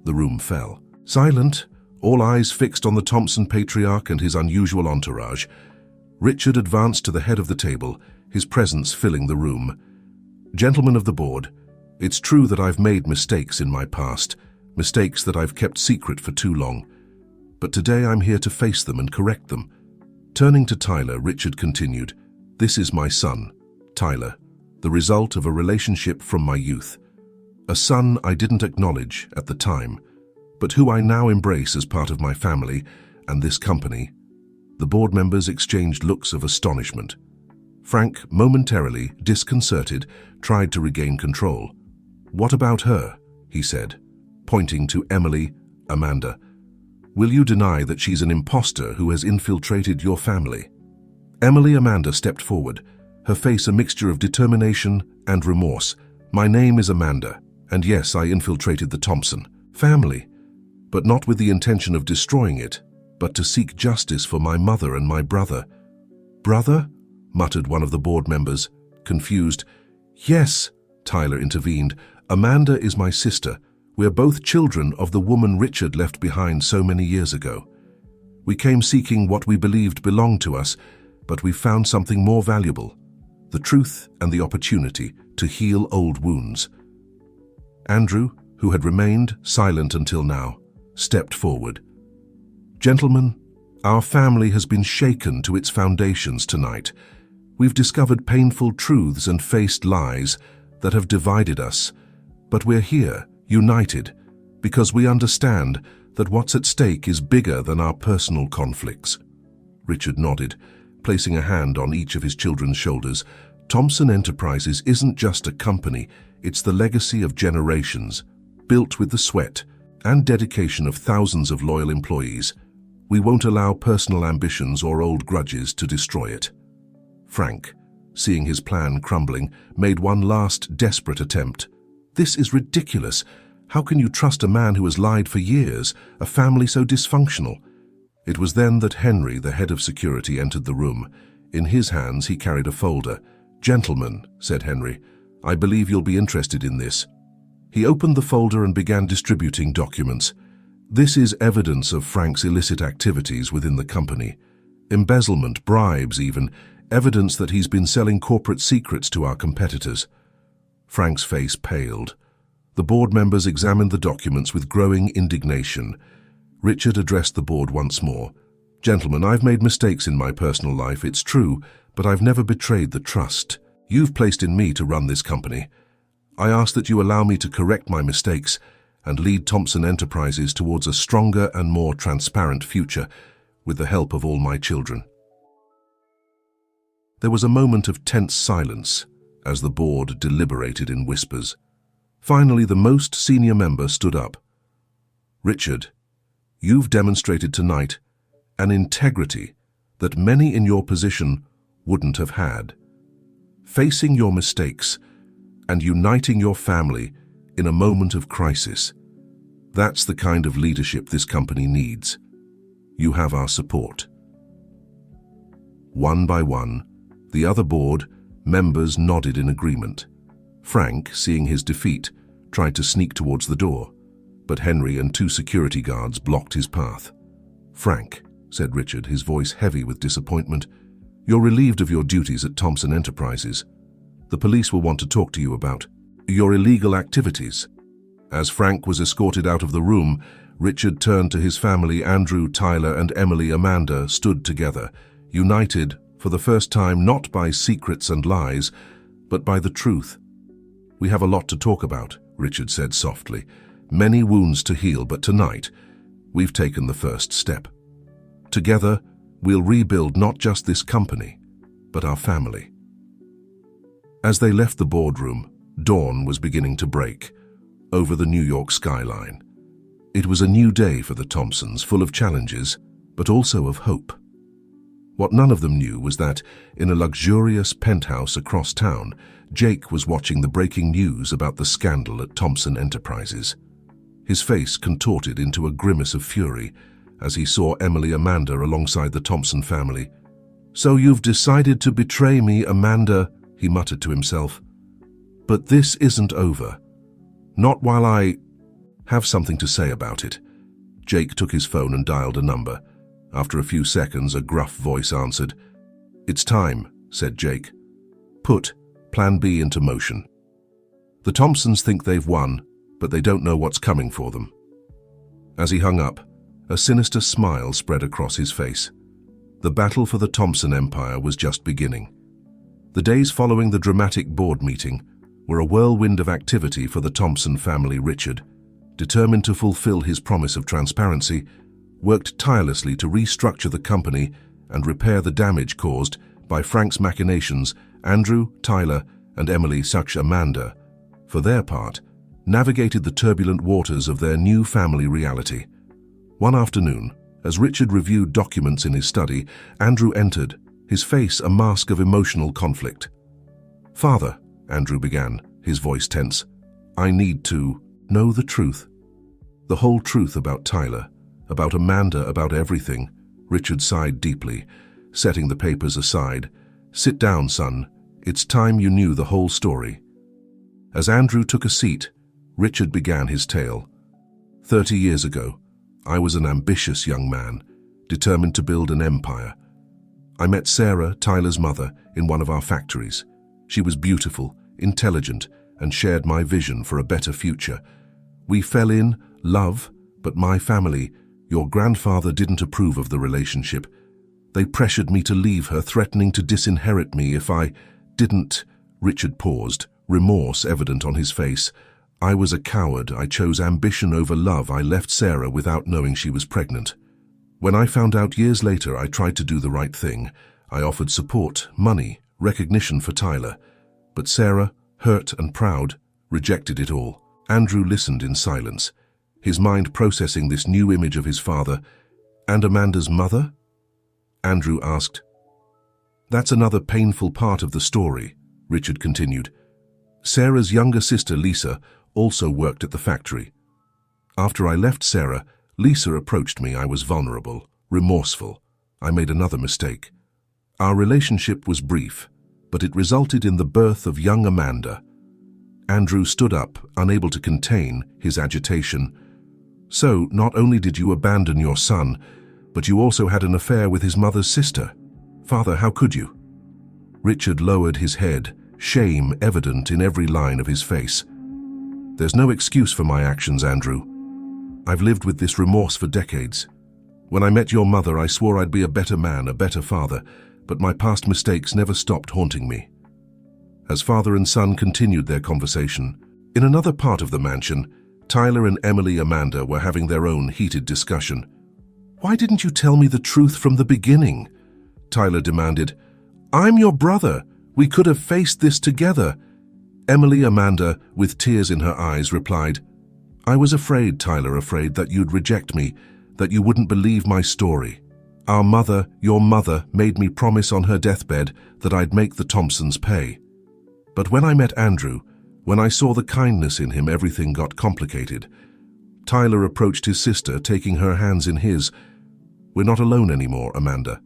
The room fell. Silent, all eyes fixed on the Thompson patriarch and his unusual entourage. Richard advanced to the head of the table, his presence filling the room. "Gentlemen of the board, it's true that I've made mistakes in my past, mistakes that I've kept secret for too long. But today I'm here to face them and correct them." Turning to Tyler, Richard continued, "This is my son, Tyler, the result of a relationship from my youth. A son I didn't acknowledge at the time, but who I now embrace as part of my family and this company." The board members exchanged looks of astonishment. Frank, momentarily disconcerted, tried to regain control. "What about her?" he said, pointing to Emily Amanda. "Will you deny that she's an impostor who has infiltrated your family?" Emily Amanda stepped forward, her face a mixture of determination and remorse. "My name is Amanda, and yes, I infiltrated the Thompson family, but not with the intention of destroying it, but to seek justice for my mother and my brother." "Brother?" muttered one of the board members, confused. "Yes," Tyler intervened. "Amanda is my sister. We're both children of the woman Richard left behind so many years ago. We came seeking what we believed belonged to us, but we found something more valuable, the truth and the opportunity to heal old wounds." Andrew, who had remained silent until now, stepped forward. "Gentlemen, our family has been shaken to its foundations tonight. We've discovered painful truths and faced lies that have divided us, but we're here, united, because we understand that what's at stake is bigger than our personal conflicts." Richard nodded, placing a hand on each of his children's shoulders. "Thompson Enterprises isn't just a company, it's the legacy of generations, built with the sweat and dedication of thousands of loyal employees. We won't allow personal ambitions or old grudges to destroy it." Frank, seeing his plan crumbling, made one last desperate attempt. "This is ridiculous. How can you trust a man who has lied for years, a family so dysfunctional?" It was then that Henry, the head of security, entered the room. In his hands he carried a folder. "Gentlemen," said Henry, "I believe you'll be interested in this." He opened the folder and began distributing documents. "This is evidence of Frank's illicit activities within the company. Embezzlement, bribes even, evidence that he's been selling corporate secrets to our competitors." Frank's face paled. The board members examined the documents with growing indignation. Richard addressed the board once more. "Gentlemen, I've made mistakes in my personal life, it's true, but I've never betrayed the trust you've placed in me to run this company. I ask that you allow me to correct my mistakes and lead Thompson Enterprises towards a stronger and more transparent future with the help of all my children." There was a moment of tense silence as the board deliberated in whispers. Finally, the most senior member stood up. "Richard, You've demonstrated tonight an integrity that many in your position wouldn't have had. Facing your mistakes and uniting your family in a moment of crisis. That's the kind of leadership this company needs. You have our support. One by one, the other board members nodded in agreement. Frank, seeing his defeat, tried to sneak towards the door, but Henry and 2 security guards blocked his path. "Frank," said Richard, his voice heavy with disappointment, "you're relieved of your duties at Thompson Enterprises. The police will want to talk to you about your illegal activities." As Frank was escorted out of the room, Richard turned to his family. Andrew, Tyler, and Emily Amanda stood together, united for the first time not by secrets and lies, but by the truth. "We have a lot to talk about," Richard said softly. "Many wounds to heal, but tonight, we've taken the first step. Together, we'll rebuild not just this company, but our family." As they left the boardroom, dawn was beginning to break over the New York skyline. It was a new day for the Thompsons, full of challenges, but also of hope. What none of them knew was that, in a luxurious penthouse across town, Jake was watching the breaking news about the scandal at Thompson Enterprises. His face contorted into a grimace of fury as he saw Emily Amanda alongside the Thompson family. "So you've decided to betray me, Amanda," he muttered to himself. "But this isn't over. Not while I have something to say about it." Jake took his phone and dialed a number. After a few seconds, a gruff voice answered. "It's time," said Jake. "Put Plan B into motion. The Thompsons think they've won, but they don't know what's coming for them." As he hung up, a sinister smile spread across his face. The battle for the Thompson empire was just beginning. The days following the dramatic board meeting were a whirlwind of activity for the Thompson family. Richard, determined to fulfill his promise of transparency, worked tirelessly to restructure the company and repair the damage caused by Frank's machinations. Andrew, Tyler, and Emily Amanda, for their part, navigated the turbulent waters of their new family reality. One afternoon, as Richard reviewed documents in his study, Andrew entered, his face a mask of emotional conflict. "Father," Andrew began, his voice tense, "I need to know the truth. The whole truth about Tyler, about Amanda, about everything." Richard sighed deeply, setting the papers aside. "Sit down, son. It's time you knew the whole story." As Andrew took a seat, Richard began his tale. 30 years ago, I was an ambitious young man, determined to build an empire. I met Sarah, Tyler's mother, in one of our factories. She was beautiful, intelligent, and shared my vision for a better future. We fell in love, but my family, your grandfather, didn't approve of the relationship. They pressured me to leave her, threatening to disinherit me if I didn't. Richard paused, remorse evident on his face. "I was a coward. I chose ambition over love. I left Sarah without knowing she was pregnant. When I found out years later, I tried to do the right thing. I offered support, money, recognition for Tyler. But Sarah, hurt and proud, rejected it all." Andrew listened in silence, his mind processing this new image of his father. "And Amanda's mother?" Andrew asked. "That's another painful part of the story," Richard continued. "Sarah's younger sister, Lisa, also worked at the factory. After I left Sarah, Lisa approached me. I was vulnerable, remorseful. I made another mistake. Our relationship was brief, but it resulted in the birth of young Amanda." Andrew stood up, unable to contain his agitation. "So, not only did you abandon your son, but you also had an affair with his mother's sister. Father, how could you?" Richard lowered his head, shame evident in every line of his face. "There's no excuse for my actions, Andrew. I've lived with this remorse for decades. When I met your mother, I swore I'd be a better man, a better father, but my past mistakes never stopped haunting me." As father and son continued their conversation, in another part of the mansion, Tyler and Emily Amanda were having their own heated discussion. "Why didn't you tell me the truth from the beginning?" Tyler demanded. "I'm your brother. We could have faced this together." Emily Amanda, with tears in her eyes, replied, "I was afraid, Tyler, afraid that you'd reject me. that you wouldn't believe my story. Our mother, your mother, made me promise on her deathbed that I'd make the Thompsons pay. But when I met Andrew, when I saw the kindness in him, everything got complicated. Tyler approached his sister, taking her hands in his. We're not alone anymore, Amanda.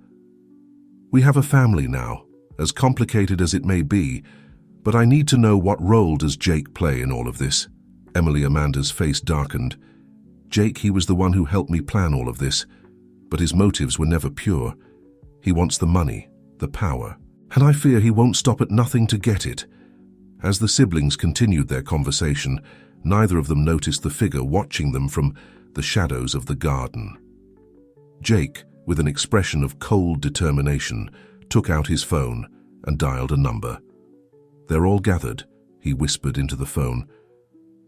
We have a family now, as complicated as it may be, but I need to know what role does Jake play in all of this? Amanda's face darkened. Jake, he was the one who helped me plan all of this, but his motives were never pure. He wants the money, the power, and I fear he won't stop at nothing to get it. As the siblings continued their conversation, neither of them noticed the figure watching them from the shadows of the garden. Jake, with an expression of cold determination, took out his phone and dialed a number. They're all gathered, he whispered into the phone.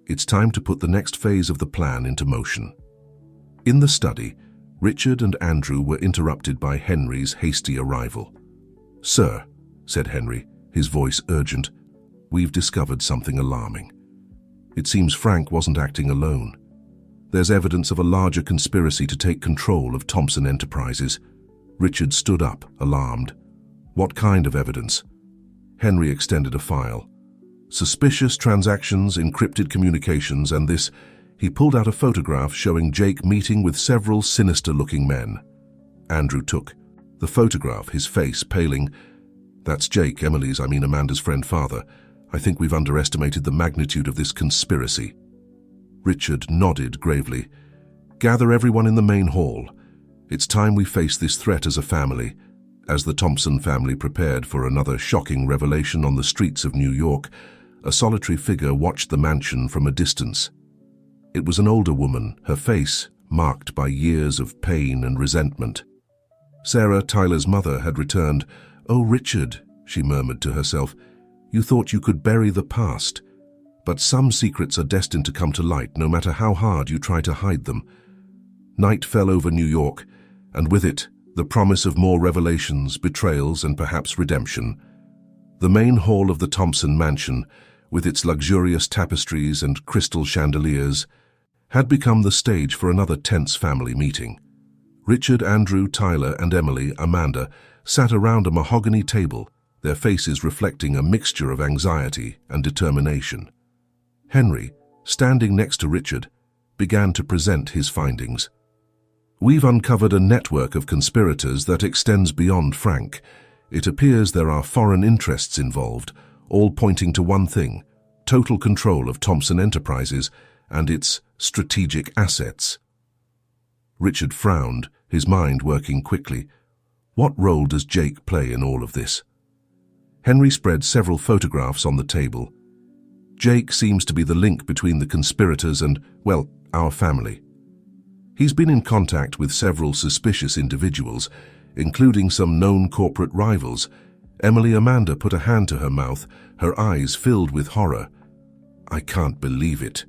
It's time to put the next phase of the plan into motion. In the study, Richard and Andrew were interrupted by Henry's hasty arrival. "Sir," said Henry, his voice urgent, "we've discovered something alarming. It seems Frank wasn't acting alone. There's evidence of a larger conspiracy to take control of Thompson Enterprises." Richard stood up, alarmed. "What kind of evidence?" Henry extended a file. "Suspicious transactions, encrypted communications, and this." He pulled out a photograph showing Jake meeting with several sinister-looking men. Andrew took the photograph, his face paling. "That's Jake, Amanda's friend father. I think we've underestimated the magnitude of this conspiracy." Richard nodded gravely. "Gather everyone in the main hall. It's time we face this threat as a family." As the Thompson family prepared for another shocking revelation on the streets of New York, a solitary figure watched the mansion from a distance. It was an older woman, her face marked by years of pain and resentment. Sarah, Tyler's mother, had returned. "Oh, Richard," she murmured to herself, "you thought you could bury the past. But some secrets are destined to come to light, no matter how hard you try to hide them." Night fell over New York, and with it, the promise of more revelations, betrayals, and perhaps redemption. The main hall of the Thompson mansion, with its luxurious tapestries and crystal chandeliers, had become the stage for another tense family meeting. Richard, Andrew, Tyler, and Amanda sat around a mahogany table, their faces reflecting a mixture of anxiety and determination. Henry, standing next to Richard, began to present his findings. "We've uncovered a network of conspirators that extends beyond Frank. It appears there are foreign interests involved, all pointing to one thing: total control of Thompson Enterprises and its strategic assets." Richard frowned, his mind working quickly. What role does Jake play in all of this? Henry spread several photographs on the table. Jake seems to be the link between the conspirators and, well, our family. He's been in contact with several suspicious individuals, including some known corporate rivals. Amanda put a hand to her mouth, her eyes filled with horror. "I can't believe it."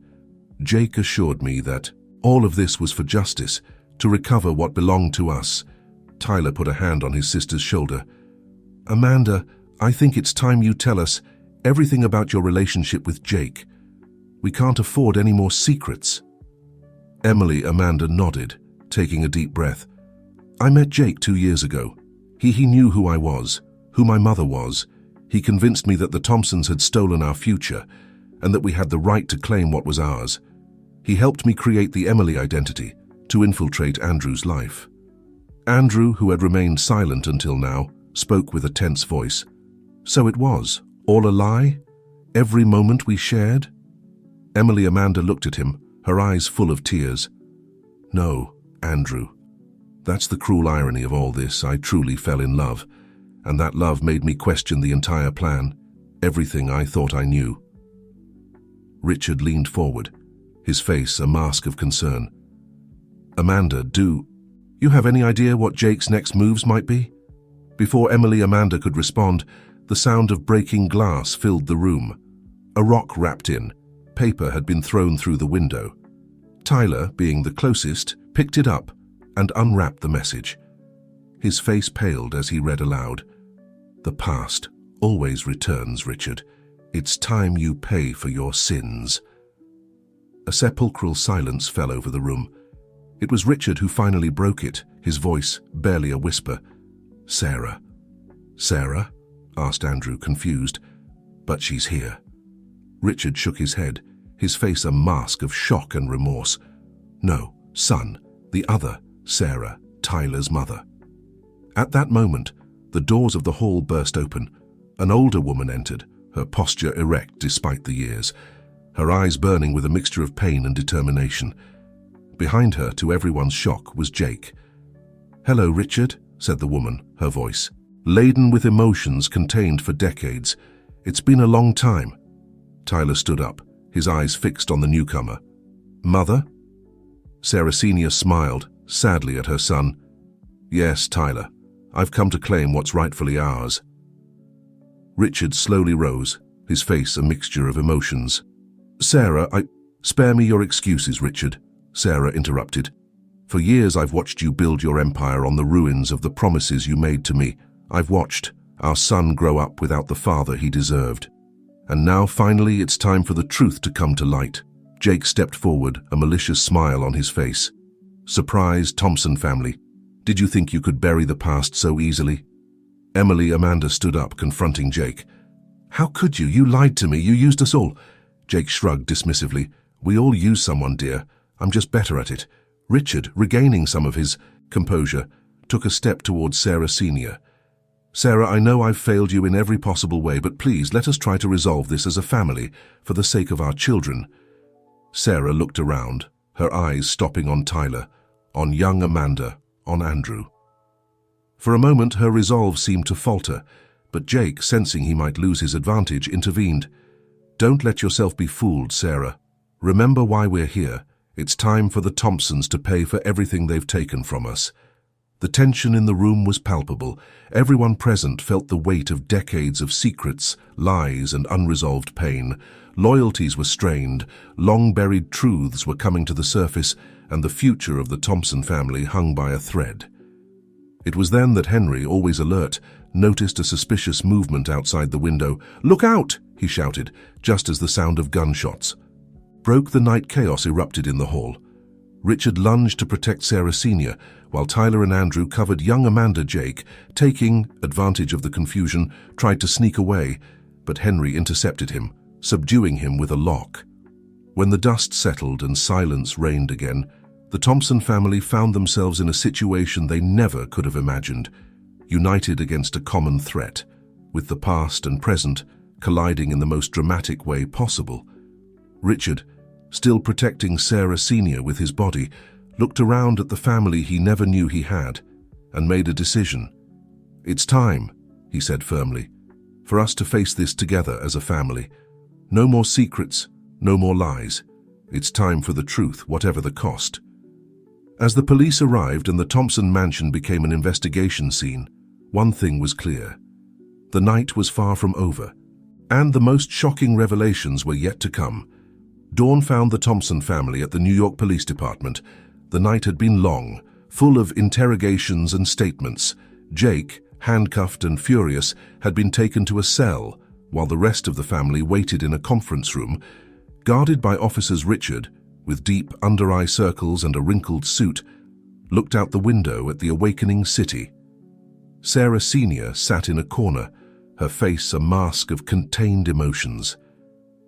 Jake assured me that all of this was for justice, to recover what belonged to us. Tyler put a hand on his sister's shoulder. "Amanda, I think it's time you tell us everything about your relationship with Jake. We can't afford any more secrets." Amanda nodded, taking a deep breath. "I met Jake 2 years ago. He knew who I was, who my mother was. He convinced me that the Thompsons had stolen our future, and that we had the right to claim what was ours. He helped me create the Emily identity, to infiltrate Andrew's life." Andrew, who had remained silent until now, spoke with a tense voice. "So it was all a lie? Every moment we shared?" Amanda looked at him, her eyes full of tears. "No, Andrew. That's the cruel irony of all this. I truly fell in love, and that love made me question the entire plan, everything I thought I knew." Richard leaned forward, his face a mask of concern. "Amanda, do you have any idea what Jake's next moves might be?" Before Amanda could respond, the sound of breaking glass filled the room. A rock rapped in. Paper had been thrown through the window. Tyler, being the closest, picked it up and unwrapped the message. His face paled as he read aloud. "The past always returns, Richard. It's time you pay for your sins." A sepulchral silence fell over the room. It was Richard who finally broke it, his voice barely a whisper. "Sarah." "Sarah?" asked Andrew, confused. "But she's here." Richard shook his head, his face a mask of shock and remorse. "No, son, the other Sarah, Tyler's mother." At that moment, the doors of the hall burst open. An older woman entered, her posture erect despite the years, her eyes burning with a mixture of pain and determination. Behind her, to everyone's shock, was Jake. "Hello, Richard," said the woman, her voice laden with emotions contained for decades. "It's been a long time." Tyler stood up, his eyes fixed on the newcomer. "Mother?" Sarah Sr. smiled, sadly at her son. "Yes, Tyler. I've come to claim what's rightfully ours." Richard slowly rose, his face a mixture of emotions. "Sarah, Spare me your excuses, Richard," Sarah interrupted. "For years I've watched you build your empire on the ruins of the promises you made to me. I've watched our son grow up without the father he deserved. And now, finally, it's time for the truth to come to light." Jake stepped forward, a malicious smile on his face. "Surprise, Thompson family. Did you think you could bury the past so easily?" Amanda stood up, confronting Jake. "How could you? You lied to me. You used us all." Jake shrugged dismissively. "We all use someone, dear. I'm just better at it." Richard, regaining some of his composure, took a step towards Sarah Sr. "Sarah, I know I've failed you in every possible way, but please let us try to resolve this as a family, for the sake of our children." Sarah looked around, her eyes stopping on Tyler, on young Amanda, on Andrew. For a moment her resolve seemed to falter, but Jake, sensing he might lose his advantage, intervened. "Don't let yourself be fooled, Sarah. Remember why we're here. It's time for the Thompsons to pay for everything they've taken from us." The tension in the room was palpable. Everyone present felt the weight of decades of secrets, lies, and unresolved pain. Loyalties were strained, long-buried truths were coming to the surface, and the future of the Thompson family hung by a thread. It was then that Henry, always alert, noticed a suspicious movement outside the window. "Look out!" he shouted, just as the sound of gunshots broke the night chaos erupted in the hall. Richard lunged to protect Sarah Sr., while Tyler and Andrew covered young Amanda. Jake, taking advantage of the confusion, tried to sneak away, but Henry intercepted him, subduing him with a lock. When the dust settled and silence reigned again, the Thompson family found themselves in a situation they never could have imagined, united against a common threat, with the past and present colliding in the most dramatic way possible. Richard, still protecting Sarah Sr. with his body, looked around at the family he never knew he had, and made a decision. "It's time," he said firmly, "for us to face this together as a family. No more secrets, no more lies. It's time for the truth, whatever the cost." As the police arrived and the Thompson mansion became an investigation scene, one thing was clear. The night was far from over, and the most shocking revelations were yet to come. Dawn found the Thompson family at the New York Police Department. The night had been long, full of interrogations and statements. Jake, handcuffed and furious, had been taken to a cell, while the rest of the family waited in a conference room. Guarded by officers, Richard, with deep under-eye circles and a wrinkled suit, looked out the window at the awakening city. Sarah Sr. sat in a corner, her face a mask of contained emotions.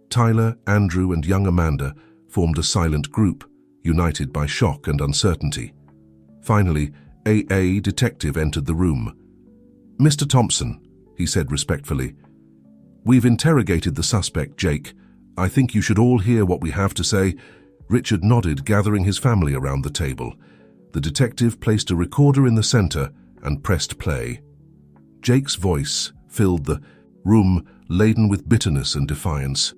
Tyler, Andrew, and young Amanda formed a silent group, united by shock and uncertainty. Finally, a detective entered the room. "Mr. Thompson," he said respectfully, "we've interrogated the suspect, Jake. I think you should all hear what we have to say." Richard nodded, gathering his family around the table. The detective placed a recorder in the center and pressed play. Jake's voice filled the room, laden with bitterness and defiance.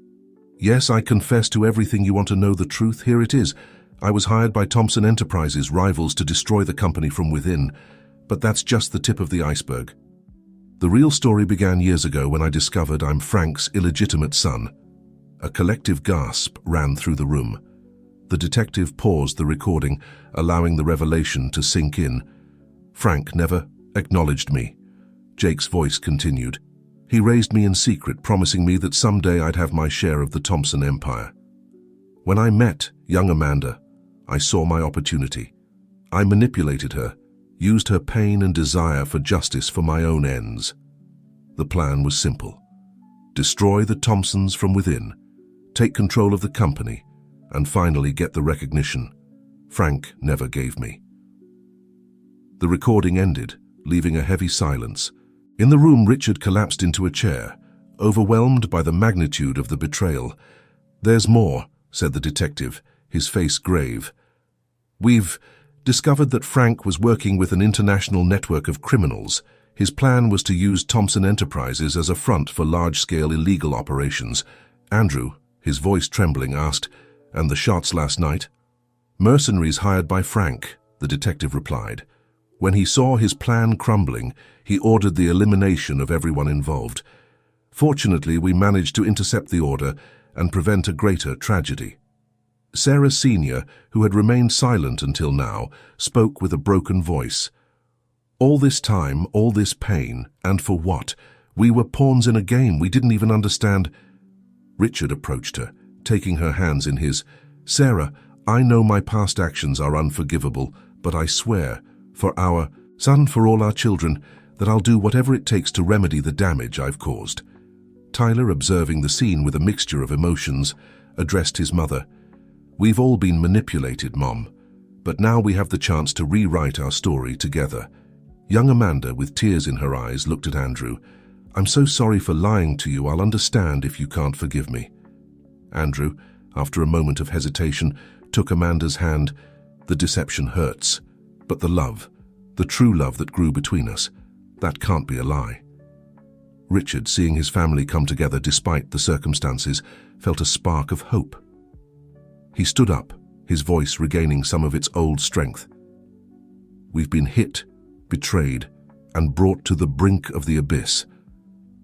"Yes, I confess to everything. You want to know the truth? Here it is. I was hired by Thompson Enterprises, rivals, to destroy the company from within. But that's just the tip of the iceberg. The real story began years ago when I discovered I'm Frank's illegitimate son." A collective gasp ran through the room. The detective paused the recording, allowing the revelation to sink in. "Frank never acknowledged me." Jake's voice continued. "He raised me in secret, promising me that someday I'd have my share of the Thompson empire. When I met young Amanda, I saw my opportunity. I manipulated her, used her pain and desire for justice for my own ends. The plan was simple. Destroy the Thompsons from within, take control of the company, and finally get the recognition Frank never gave me. The recording ended, leaving a heavy silence. In the room, Richard collapsed into a chair, overwhelmed by the magnitude of the betrayal. "There's more," said the detective, his face grave. "We've discovered that Frank was working with an international network of criminals. His plan was to use Thompson Enterprises as a front for large-scale illegal operations." Andrew, his voice trembling, asked, "And the shots last night?" "Mercenaries hired by Frank," the detective replied. "When he saw his plan crumbling, he ordered the elimination of everyone involved. Fortunately, we managed to intercept the order and prevent a greater tragedy." Sarah Sr., who had remained silent until now, spoke with a broken voice. "All this time, all this pain, and for what? We were pawns in a game. We didn't even understand." Richard approached her, taking her hands in his. "Sarah, I know my past actions are unforgivable, but I swear, for our son, for all our children, that I'll do whatever it takes to remedy the damage I've caused." Tyler, observing the scene with a mixture of emotions, addressed his mother. "We've all been manipulated, Mom, but now we have the chance to rewrite our story together." Young Amanda, with tears in her eyes, looked at Andrew. "I'm so sorry for lying to you. I'll understand if you can't forgive me." Andrew, after a moment of hesitation, took Amanda's hand. "The deception hurts, but the love, the true love that grew between us, that can't be a lie." Richard, seeing his family come together despite the circumstances, felt a spark of hope. He stood up, his voice regaining some of its old strength. "We've been hit, betrayed, and brought to the brink of the abyss.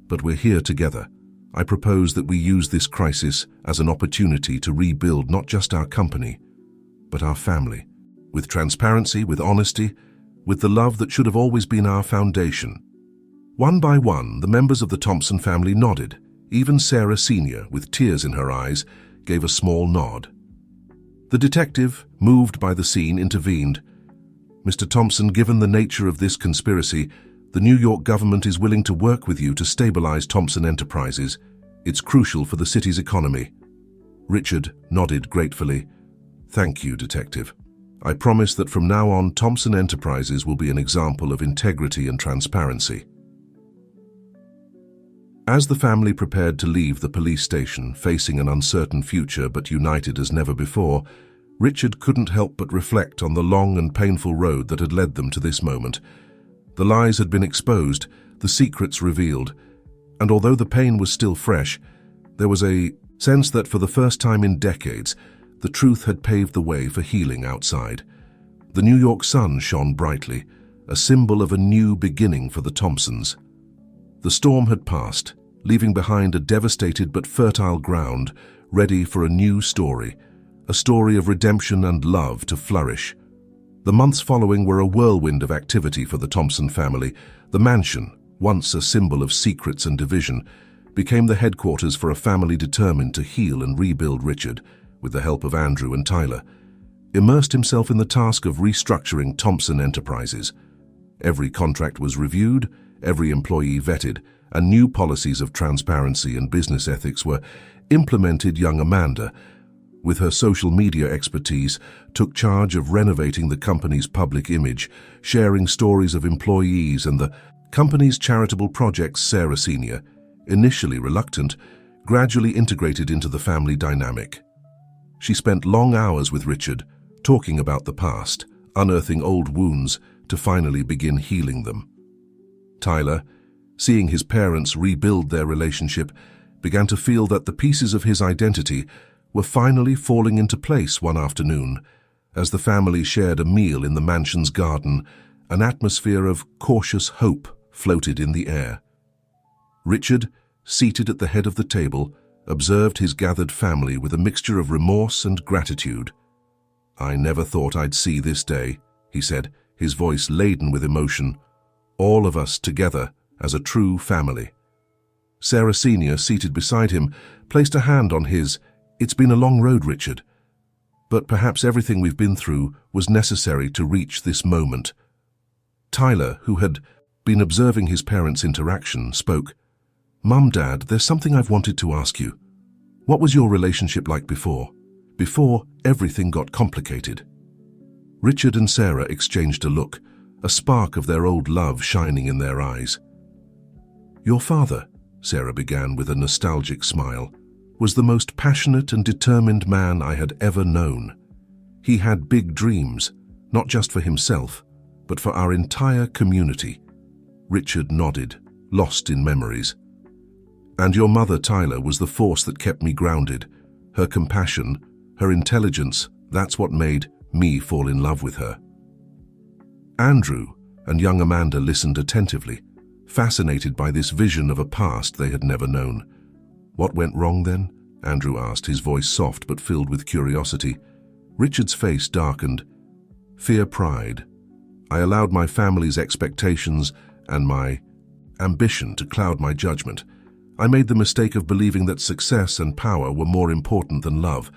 But we're here together. I propose that we use this crisis as an opportunity to rebuild not just our company, but our family, with transparency, with honesty, with the love that should have always been our foundation." One by one, the members of the Thompson family nodded. Even Sarah Sr., with tears in her eyes, gave a small nod. The detective, moved by the scene, intervened. "Mr. Thompson, given the nature of this conspiracy, the New York government is willing to work with you to stabilize Thompson Enterprises. It's crucial for the city's economy." Richard nodded gratefully. "Thank you, Detective. I promise that from now on, Thompson Enterprises will be an example of integrity and transparency." As the family prepared to leave the police station, facing an uncertain future but united as never before, Richard couldn't help but reflect on the long and painful road that had led them to this moment. The lies had been exposed, the secrets revealed, and although the pain was still fresh, there was a sense that for the first time in decades, the truth had paved the way for healing outside. The New York sun shone brightly, a symbol of a new beginning for the Thompsons. The storm had passed, leaving behind a devastated but fertile ground, ready for a new story, a story of redemption and love to flourish. The months following were a whirlwind of activity for the Thompson family. The mansion, once a symbol of secrets and division, became the headquarters for a family determined to heal and rebuild. Richard, with the help of Andrew and Tyler, immersed himself in the task of restructuring Thompson Enterprises. Every contract was reviewed, every employee vetted, and new policies of transparency and business ethics were implemented. Young Amanda, with her social media expertise, took charge of renovating the company's public image, sharing stories of employees and the company's charitable projects. Sarah Sr., initially reluctant, gradually integrated into the family dynamic. She spent long hours with Richard, talking about the past, unearthing old wounds to finally begin healing them. Tyler, seeing his parents rebuild their relationship, began to feel that the pieces of his identity were finally falling into place. One afternoon, as the family shared a meal in the mansion's garden, an atmosphere of cautious hope floated in the air. Richard, seated at the head of the table, observed his gathered family with a mixture of remorse and gratitude. "I never thought I'd see this day," he said, his voice laden with emotion. "All of us together as a true family." Sarah Sr., seated beside him, placed a hand on his. "It's been a long road, Richard, but perhaps everything we've been through was necessary to reach this moment. Tyler, who had been observing his parents' interaction, spoke. "Mum, Dad, there's something I've wanted to ask you. What was your relationship like before? Before everything got complicated?" Richard and Sarah exchanged a look, a spark of their old love shining in their eyes. "Your father," Sarah began with a nostalgic smile, "was the most passionate and determined man I had ever known. He had big dreams, not just for himself, but for our entire community." Richard nodded, lost in memories. "And your mother, Tyler, was the force that kept me grounded. Her compassion, her intelligence, that's what made me fall in love with her." Andrew and young Amanda listened attentively, fascinated by this vision of a past they had never known. "What went wrong then?" Andrew asked, his voice soft but filled with curiosity. Richard's face darkened. "Fear, pride. I allowed my family's expectations and my ambition to cloud my judgment. I made the mistake of believing that success and power were more important than love."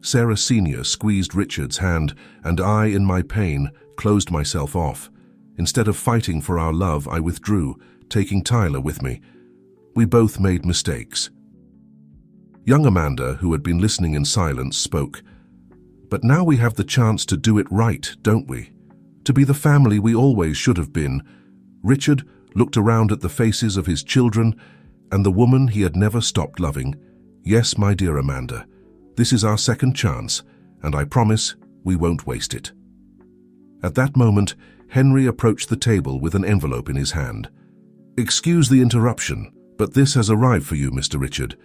Sarah Sr. squeezed Richard's hand, and I, in my pain, closed myself off. Instead of fighting for our love, I withdrew, taking Tyler with me. We both made mistakes. Young Amanda, who had been listening in silence, spoke. "But now we have the chance to do it right, don't we? To be the family we always should have been." Richard looked around at the faces of his children and the woman he had never stopped loving. "Yes, my dear Amanda, this is our second chance, and I promise we won't waste it." At that moment, Henry approached the table with an envelope in his hand. "Excuse the interruption, but this has arrived for you, Mr. Richard.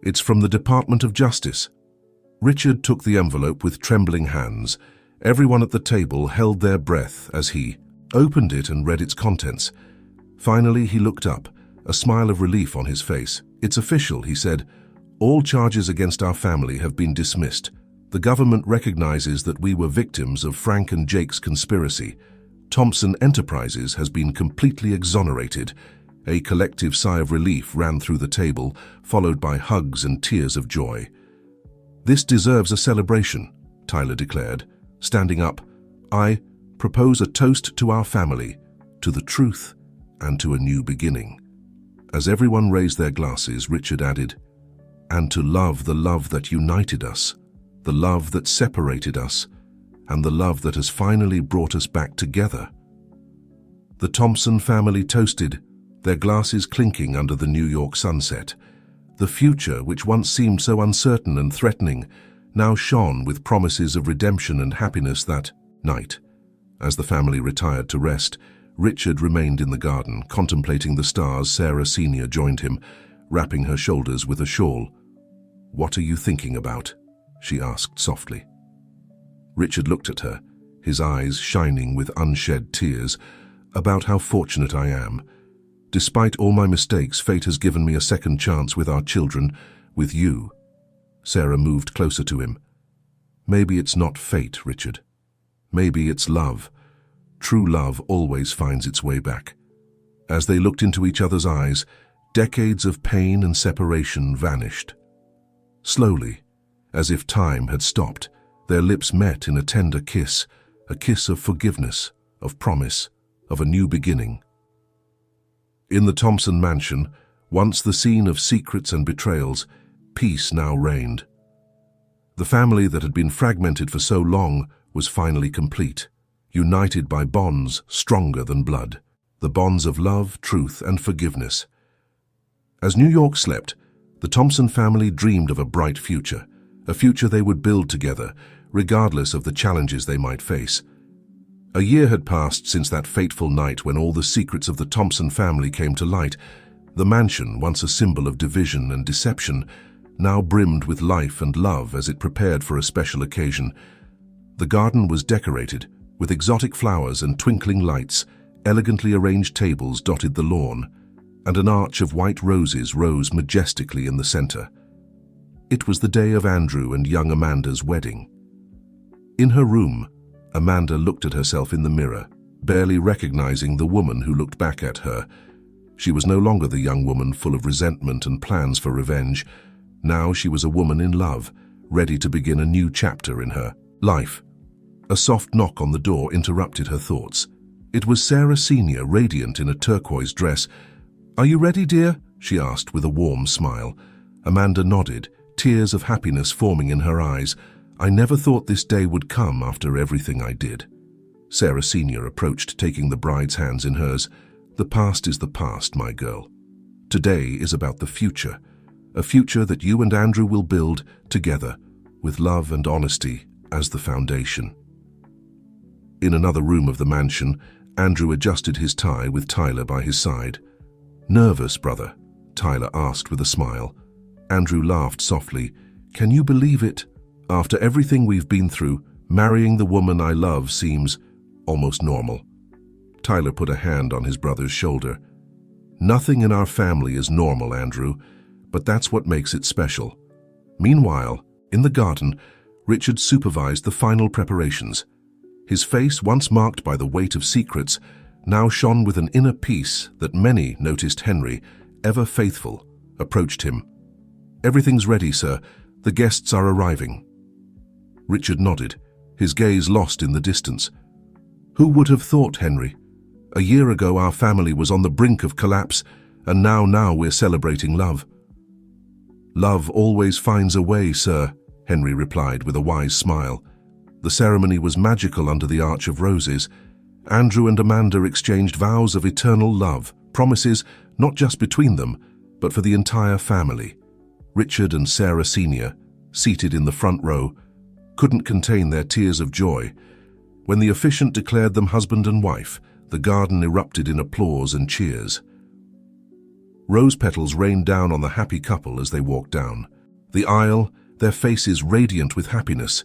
It's from the Department of Justice." Richard took the envelope with trembling hands. Everyone at the table held their breath as he opened it and read its contents. Finally, he looked up, a smile of relief on his face. "It's official," he said. "All charges against our family have been dismissed. The government recognizes that we were victims of Frank and Jake's conspiracy. Thompson Enterprises has been completely exonerated." A collective sigh of relief ran through the table, followed by hugs and tears of joy. "This deserves a celebration," Tyler declared, standing up. "I propose a toast to our family, to the truth, and to a new beginning." As everyone raised their glasses, Richard added, "And to love, the love that united us, the love that separated us, and the love that has finally brought us back together." The Thompson family toasted, their glasses clinking under the New York sunset. The future, which once seemed so uncertain and threatening, now shone with promises of redemption and happiness that night. As the family retired to rest, Richard remained in the garden, contemplating the stars. Sarah Sr. joined him, wrapping her shoulders with a shawl. "What are you thinking about?" she asked softly. Richard looked at her, his eyes shining with unshed tears. "About how fortunate I am. Despite all my mistakes, fate has given me a second chance with our children, with you." Sarah moved closer to him. "Maybe it's not fate, Richard. Maybe it's love. True love always finds its way back." As they looked into each other's eyes, decades of pain and separation vanished. Slowly, as if time had stopped, their lips met in a tender kiss, a kiss of forgiveness, of promise, of a new beginning. In the Thompson mansion, once the scene of secrets and betrayals, peace now reigned. The family that had been fragmented for so long was finally complete, united by bonds stronger than blood, the bonds of love, truth, and forgiveness. As New York slept, the Thompson family dreamed of a bright future, a future they would build together, regardless of the challenges they might face. A year had passed since that fateful night when all the secrets of the Thompson family came to light. The mansion, once a symbol of division and deception, now brimmed with life and love as it prepared for a special occasion. The garden was decorated with exotic flowers and twinkling lights. Elegantly arranged tables dotted the lawn, and an arch of white roses rose majestically in the center. It was the day of Andrew and young Amanda's wedding. In her room, Amanda looked at herself in the mirror, barely recognizing the woman who looked back at her. She was no longer the young woman full of resentment and plans for revenge. Now she was a woman in love, ready to begin a new chapter in her life. A soft knock on the door interrupted her thoughts. It was Sarah Senior, radiant in a turquoise dress. "Are you ready, dear?" she asked with a warm smile. Amanda nodded, tears of happiness forming in her eyes. "I never thought this day would come after everything I did." Sarah Senior approached, taking the bride's hands in hers. "The past is the past, my girl. Today is about the future, a future that you and Andrew will build together, with love and honesty as the foundation." In another room of the mansion, Andrew adjusted his tie with Tyler by his side. "Nervous, brother?" Tyler asked with a smile. Andrew laughed softly. "Can you believe it? After everything we've been through, marrying the woman I love seems almost normal." Tyler put a hand on his brother's shoulder. "Nothing in our family is normal, Andrew, but that's what makes it special." Meanwhile, in the garden, Richard supervised the final preparations. His face, once marked by the weight of secrets, now shone with an inner peace that many noticed. Henry, ever faithful, approached him. "Everything's ready, sir. The guests are arriving." Richard nodded, his gaze lost in the distance. "Who would have thought, Henry? A year ago our family was on the brink of collapse, and now we're celebrating love." "Love always finds a way, sir," Henry replied with a wise smile. The ceremony was magical under the arch of roses. Andrew and Amanda exchanged vows of eternal love, promises not just between them, but for the entire family. Richard and Sarah Senior, seated in the front row, couldn't contain their tears of joy. When the officiant declared them husband and wife, the garden erupted in applause and cheers. Rose petals rained down on the happy couple as they walked down the aisle, their faces radiant with happiness.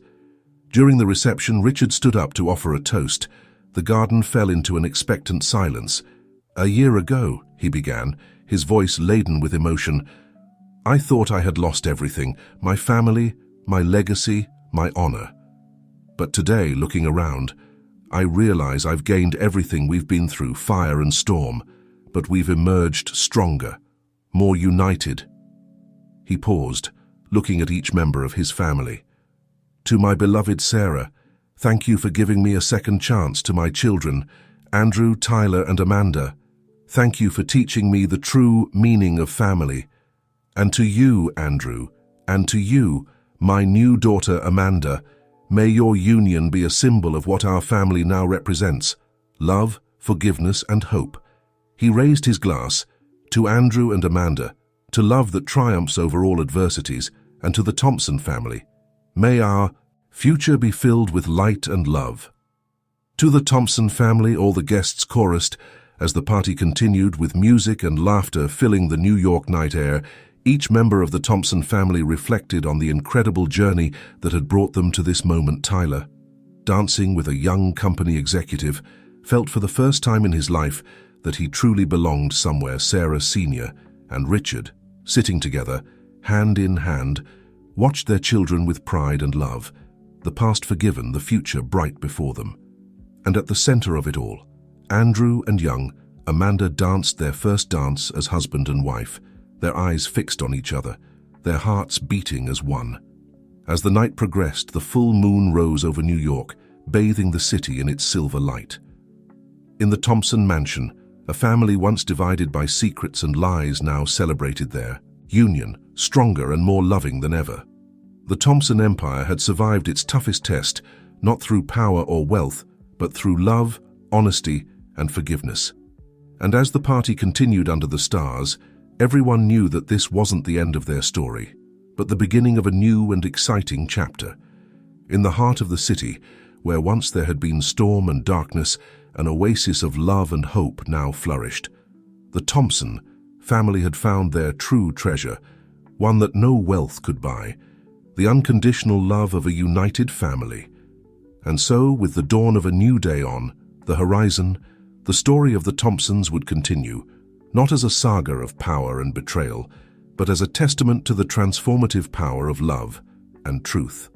During the reception, Richard stood up to offer a toast. The garden fell into an expectant silence. "A year ago," he began, his voice laden with emotion, "I thought I had lost everything, my family, my legacy, my honor. But today, looking around, I realize I've gained everything we've been through, fire and storm, but we've emerged stronger, more united." He paused, looking at each member of his family. "To my beloved Sarah, thank you for giving me a second chance. To my children, Andrew, Tyler, and Amanda, thank you for teaching me the true meaning of family. And to you, Andrew, and to you, my new daughter Amanda, may your union be a symbol of what our family now represents: love, forgiveness, and hope." He raised his glass. "To Andrew and Amanda, to love that triumphs over all adversities, and to the Thompson family, may our future be filled with light and love." To the Thompson family, all the guests chorused as the party continued, with music and laughter filling the New York night air. Each member of the Thompson family reflected on the incredible journey that had brought them to this moment. Tyler, dancing with a young company executive, felt for the first time in his life that he truly belonged somewhere. Sarah Senior and Richard, sitting together, hand in hand, watched their children with pride and love, the past forgiven, the future bright before them. And at the center of it all, Andrew and young Amanda danced their first dance as husband and wife, their eyes fixed on each other, their hearts beating as one. As the night progressed, the full moon rose over New York, bathing the city in its silver light. In the Thompson mansion, a family once divided by secrets and lies now celebrated their union, stronger and more loving than ever. The Thompson empire had survived its toughest test, not through power or wealth, but through love, honesty, and forgiveness. And as the party continued under the stars, everyone knew that this wasn't the end of their story, but the beginning of a new and exciting chapter. In the heart of the city, where once there had been storm and darkness, an oasis of love and hope now flourished. The Thompson family had found their true treasure, one that no wealth could buy, the unconditional love of a united family. And so, with the dawn of a new day on the horizon, the story of the Thompsons would continue, not as a saga of power and betrayal, but as a testament to the transformative power of love and truth.